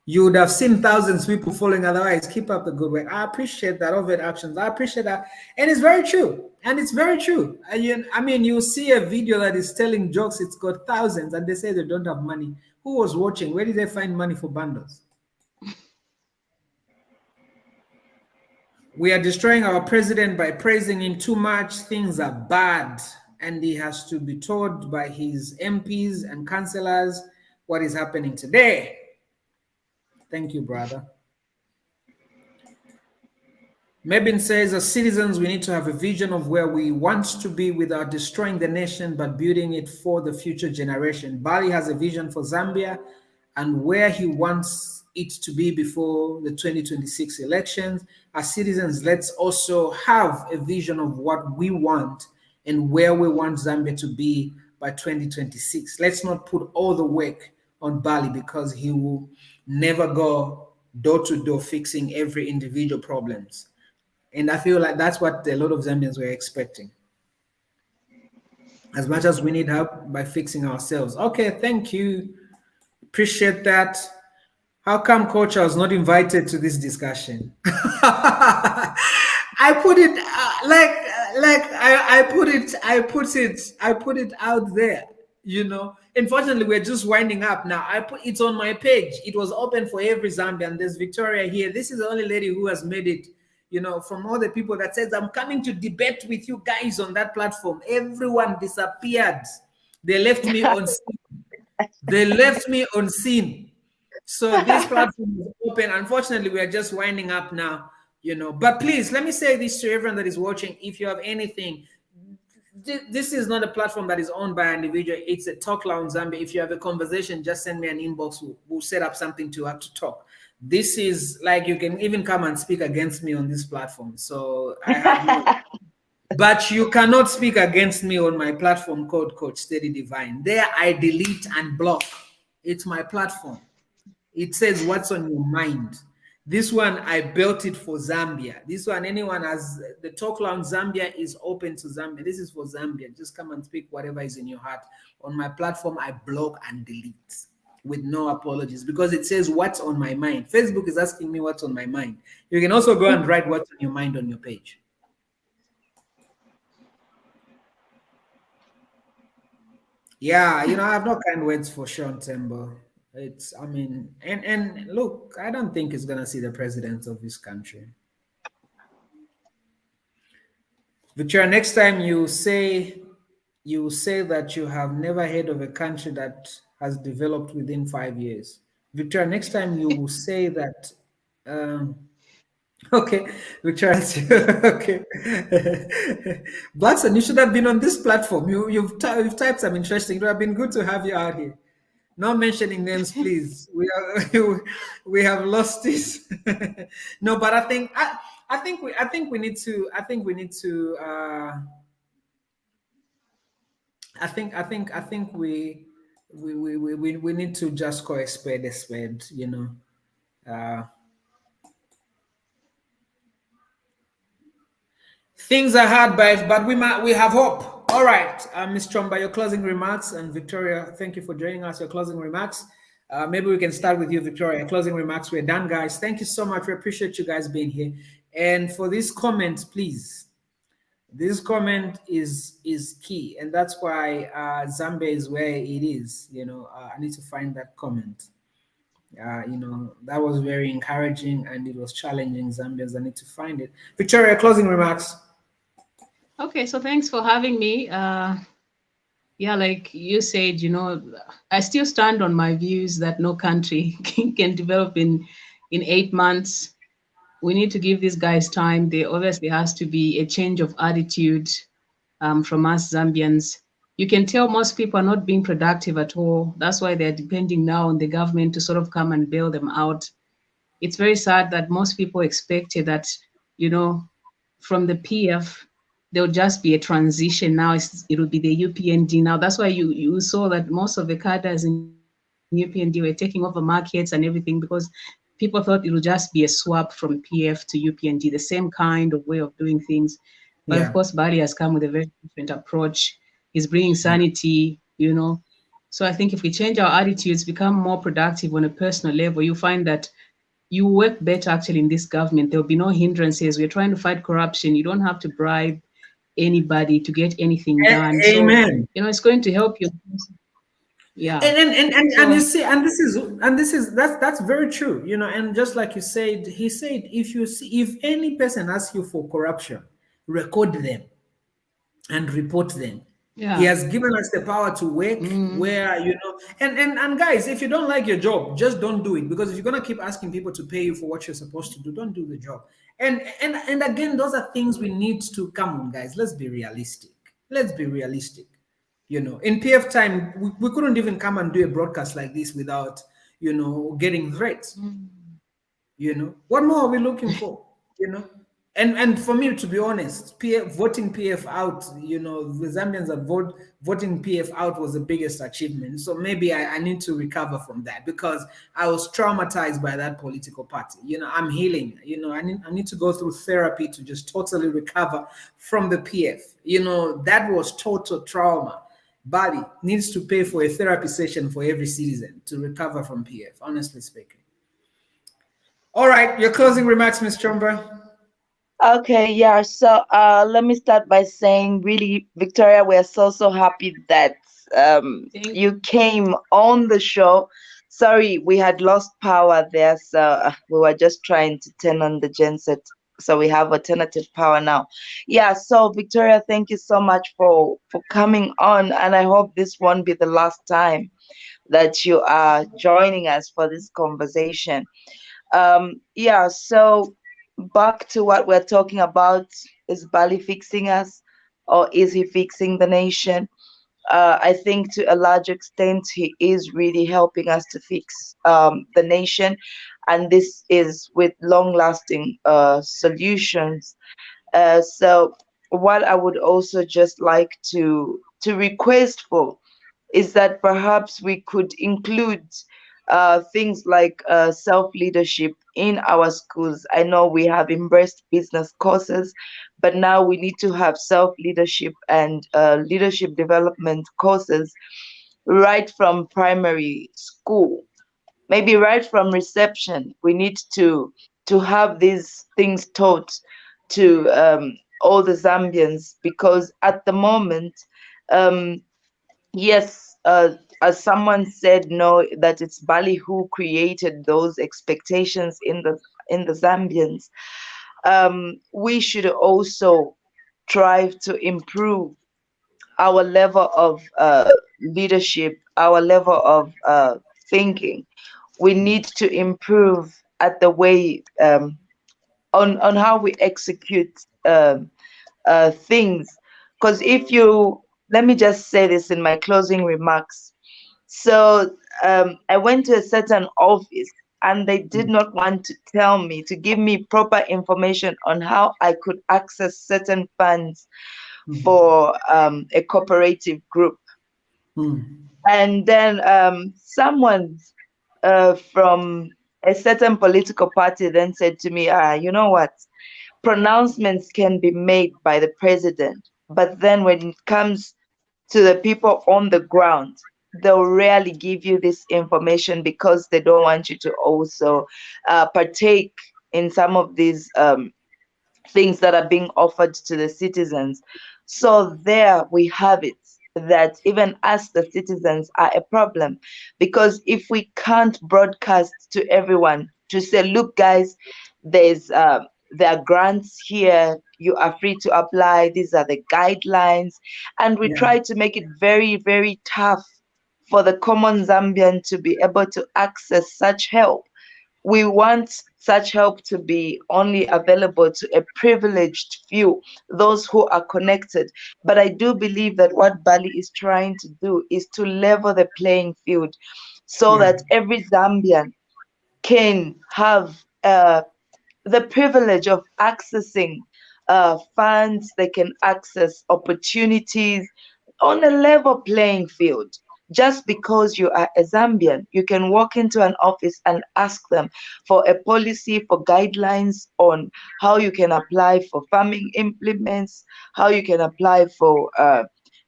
You would have seen thousands of people following. Otherwise, keep up the good work. I appreciate that. Overt actions. I appreciate that. And it's very true. And it's very true. I mean, you see a video that is telling jokes. It's got thousands and they say they don't have money. Who was watching? Where did they find money for bundles? We are destroying our president by praising him too much. Things are bad. And he has to be told by his MPs and councillors what is happening today. Thank you, brother. Mebin says, as citizens, we need to have a vision of where we want to be without destroying the nation, but building it for the future generation. Bali has a vision for Zambia and where he wants it to be before the 2026 elections. As citizens, let's also have a vision of what we want and where we want Zambia to be by 2026. Let's not put all the work on Bali, because he will never go door to door fixing every individual problems. And I feel like that's what a lot of Zambians were expecting. As much as we need help by fixing ourselves. Okay, thank you. Appreciate that. How come Coach was not invited to this discussion? I put it I put it out there, you know. Unfortunately, we're just winding up now. I put it on my page. It was open for every Zambian. There's Victoria here. This is the only lady who has made it, you know, from all the people that says, I'm coming to debate with you guys on that platform. Everyone disappeared. They left me on scene. They left me on scene. So this platform is open. Unfortunately, we are just winding up now, you know. But please, let me say this to everyone that is watching. If you have anything, this is not a platform that is owned by an individual. It's a Talk Lounge Zambia. If you have a conversation, just send me an inbox. We'll set up something to have to talk. This is like, you can even come and speak against me on this platform. So I have no, but you cannot speak against me on my platform called Coach Steady Divine. There I delete and block. It's my platform. It says what's on your mind. This one, I built it for Zambia. This one, anyone has the Talk Lounge Zambia is open to Zambia. This is for Zambia. Just come and speak whatever is in your heart. On my platform, I block and delete with no apologies, because it says what's on my mind. Facebook is asking me what's on my mind. You can also go and write what's on your mind on your page. Yeah, you know, I have no kind words for Sean Tembo. It's, I mean, and look, I don't think he's gonna see the president of this country. Victoria, next time you say that you have never heard of a country that has developed within 5 years. Victoria, next time you will say that. Okay, Victoria. Okay, Blackson, you should have been on this platform. You've typed some interesting. It would have been good to have you out here. Not mentioning names, please. We have lost this. No, but I think we need to. We need to just call a spade, you know. Things are hard, but we have hope. All right, Ms. Chomba, your closing remarks, and Victoria, thank you for joining us. Your closing remarks. Maybe we can start with you, Victoria. Closing remarks. We're done, guys. Thank you so much. We appreciate you guys being here. And for this comment, please. This comment is key, and that's why Zambia is where it is. You know, I need to find that comment. You know, that was very encouraging, and it was challenging Zambians. I need to find it. Victoria, closing remarks. Okay, so thanks for having me. Yeah, like you said, you know, I still stand on my views that no country can develop in 8 months. We need to give these guys time. There obviously has to be a change of attitude from us Zambians. You can tell most people are not being productive at all. That's why they're depending now on the government to sort of come and bail them out. It's very sad that most people expected that, you know, from the PF, there'll just be a transition. Now it will be the UPND. Now that's why you saw that most of the cadres in UPND were taking over markets and everything, because people thought it would just be a swap from PF to UPND, the same kind of way of doing things. But of course, Bali has come with a very different approach. He's bringing sanity, you know. So I think if we change our attitudes, become more productive on a personal level, you find that you work better actually in this government. There'll be no hindrances. We're trying to fight corruption. You don't have to bribe anybody to get anything done. Amen. So, you know, it's going to help you. Yeah. And you see, and this is that's very true, you know. And just like you said, he said, if any person asks you for corruption, record them and report them. Yeah. He has given us the power to work where, you know, and guys, if you don't like your job, just don't do it, because if you're gonna keep asking people to pay you for what you're supposed to do, don't do the job. And again, those are things we need to come on, guys. Let's be realistic. You know, in PF time, we couldn't even come and do a broadcast like this without, you know, getting threats. You know, what more are we looking for? You know, and for me, to be honest, voting PF out, you know, the Zambians that voting PF out was the biggest achievement. So maybe I need to recover from that, because I was traumatized by that political party. You know, I'm healing. You know, I need to go through therapy to just totally recover from the PF. You know, that was total trauma. Bali needs to pay for a therapy session for every citizen to recover from PF, honestly speaking. All right, your closing remarks, Ms. Chomba. Okay, yeah. So let me start by saying, really, Victoria, we're so happy that Thank you came on the show. Sorry, we had lost power there, so we were just trying to turn on the genset. So we have alternative power now. Yeah, so Victoria, thank you so much for coming on, and I hope this won't be the last time that you are joining us for this conversation. Yeah, so back to what we're talking about, is Bali fixing us, or is he fixing the nation? I think to a large extent he is really helping us to fix the nation, and this is with long-lasting solutions. So what I would also just like to request for is that perhaps we could include things like self-leadership in our schools. I know we have embraced business courses, but now we need to have self-leadership and leadership development courses right from primary school, maybe right from reception. We need to have these things taught to all the Zambians, because at the moment, um, yes, as someone said, no, that it's Bali who created those expectations in the Zambians. We should also strive to improve our level of leadership, our level of thinking. We need to improve at the way on how we execute things. Because if you, let me just say this in my closing remarks. So I went to a certain office, and they did not want to tell me, to give me proper information on how I could access certain funds for a cooperative group. And then someone from a certain political party then said to me, you know what? Pronouncements can be made by the president, but then when it comes to the people on the ground, they'll rarely give you this information, because they don't want you to also partake in some of these things that are being offered to the citizens. So there we have it, that even us, the citizens, are a problem, because if we can't broadcast to everyone to say, look, guys, there are grants here, you are free to apply, these are the guidelines, and we try to make it very tough for the common Zambian to be able to access such help. We want such help to be only available to a privileged few, those who are connected. But I do believe that what Bali is trying to do is to level the playing field, so that every Zambian can have the privilege of accessing funds, they can access opportunities on a level playing field. Just because you are a Zambian, you can walk into an office and ask them for a policy, for guidelines on how you can apply for farming implements, how you can apply for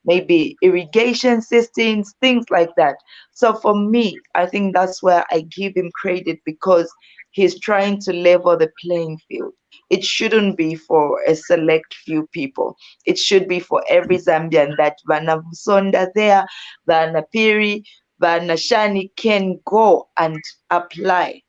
maybe irrigation systems, things like that. So for me, I think that's where I give him credit, because he's trying to level the playing field. It shouldn't be for a select few people. It should be for every Zambian, that Vana Sonda there, Vana Piri, Vana Shani can go and apply,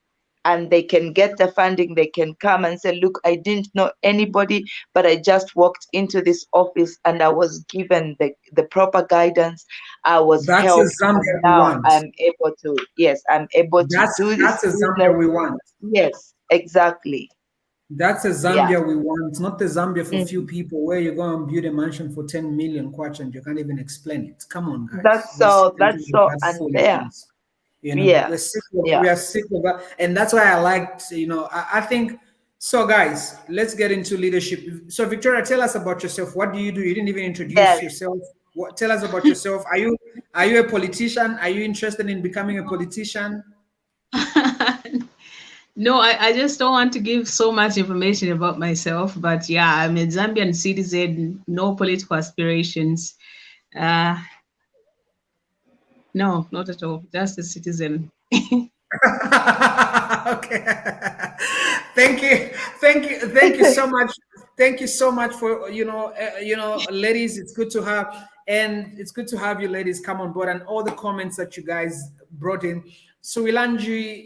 and they can get the funding. They can come and say, look, I didn't know anybody, but I just walked into this office and I was given the proper guidance. I was helped. And now I'm able to, yes, I'm able to do this. That's a Zambia we want. Yes, exactly. That's a Zambia we want, not the Zambia for few people, where you go and build a mansion for 10 million kwacha and you can't even explain it. Come on, guys. That's so unfair. You know, Yeah. we're sick of, Yeah. we are sick of that. And that's why I liked, you know, I think, so guys, let's get into leadership. So Victoria, tell us about yourself. What do? You didn't even introduce Yes. yourself. Tell us about yourself. Are you a politician? Are you interested in becoming a politician? No, I just don't want to give so much information about myself. But yeah, I'm a Zambian citizen, no political aspirations. No, not at all. Just a citizen. Okay. Thank you so much. Thank you so much for ladies. It's good to have, and it's good to have you, ladies, come on board, and all the comments that you guys brought in. So Ilanji,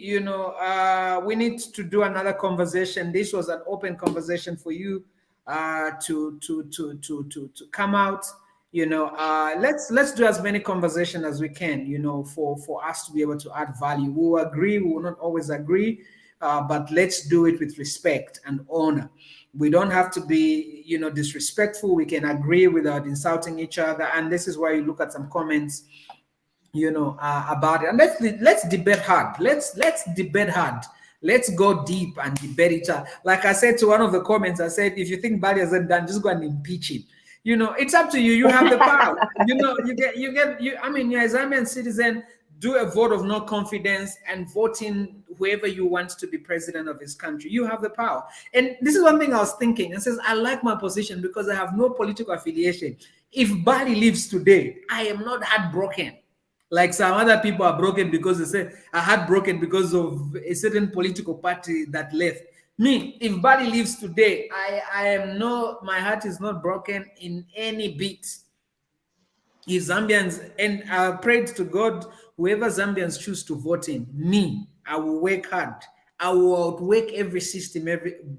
we need to do another conversation. This was an open conversation for you to come out. Let's do as many conversation as we can, for us to be able to add value. We will agree, we will not always agree, but let's do it with respect and honor. We don't have to be, disrespectful. We can agree without insulting each other. And this is why you look at some comments, about it. And let's debate hard. Let's debate hard. Let's go deep and debate each other. Like I said to one of the comments, I said, if you think Bali hasn't done, just go and impeach him. It's up to you. You have the power. You're a Zambian citizen. Do a vote of no confidence and vote in whoever you want to be president of this country. You have the power. And this is one thing I was thinking. It says, I like my position because I have no political affiliation. If Bali leaves today, I am not heartbroken. Like some other people are broken because they say, I heartbroken because of a certain political party that left. Me, if Bali leaves today, my heart is not broken in any bit. If Zambians, and I prayed to God, whoever Zambians choose to vote in, me, I will work hard. I will outwork every system,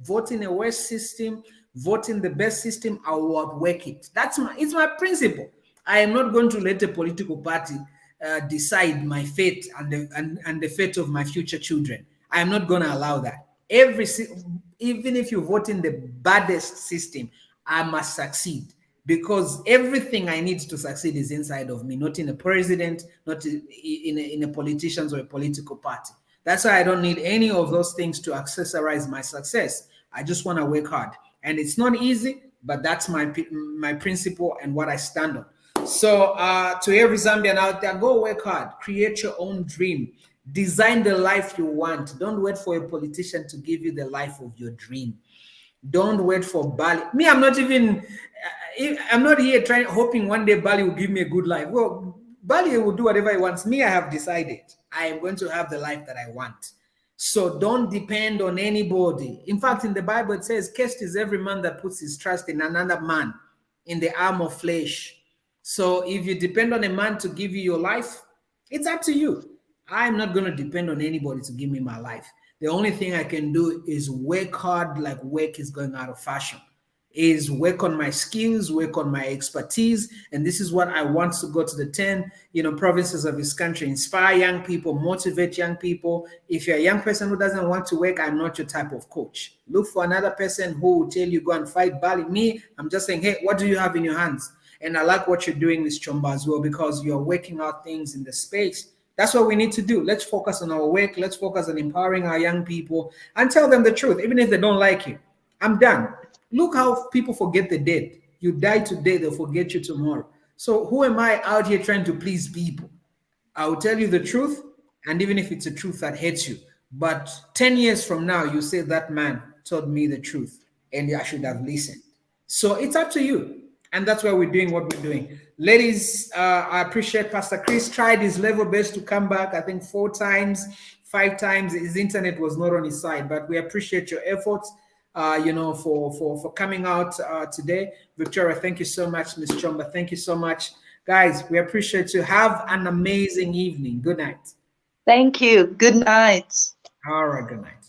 voting a worst system, voting the best system, I will outwork it. It's my principle. I am not going to let a political party decide my fate and the fate of my future children. I am not going to allow that. Even if you vote in the baddest system, I must succeed, because everything I need to succeed is inside of me, not in a president, not in a politicians or a political party. That's why I don't need any of those things to accessorize my success. I just want to work hard, and it's not easy, but that's my principle and what I stand on. So to every Zambian out there, go work hard, create your own dream. Design the life you want. Don't wait for a politician to give you the life of your dream. Don't wait for Bali. Me, I'm not here hoping one day Bali will give me a good life. Well, Bali will do whatever he wants. Me, I have decided I am going to have the life that I want. So don't depend on anybody. In fact, in the Bible, it says, cursed is every man that puts his trust in another man, in the arm of flesh. So if you depend on a man to give you your life, it's up to you. I'm not going to depend on anybody to give me my life. The only thing I can do is work hard, like work is going out of fashion, is work on my skills, work on my expertise. And this is what I want to go to the 10, provinces of this country, inspire young people, motivate young people. If you're a young person who doesn't want to work, I'm not your type of coach. Look for another person who will tell you, go and fight Bali. Me, I'm just saying, hey, what do you have in your hands? And I like what you're doing, Ms. Chomba, as well, because you're working out things in the space. That's what we need to do. Let's focus on our work. Let's focus on empowering our young people and tell them the truth, even if they don't like it. I'm done. Look how people forget the dead. You die today, they'll forget you tomorrow. So who am I out here trying to please people? I will tell you the truth, and even if it's a truth that hurts you. But 10 years from now, you say that man told me the truth, and I should have listened. So it's up to you. And that's why we're doing what we're doing. Ladies, I appreciate Pastor Chris tried his level best to come back, I think 4 times, 5 times. His internet was not on his side, but we appreciate your efforts, for coming out today. Victoria, thank you so much. Ms. Chomba, thank you so much. Guys, we appreciate you. Have an amazing evening. Good night. Thank you. Good night. All right, good night.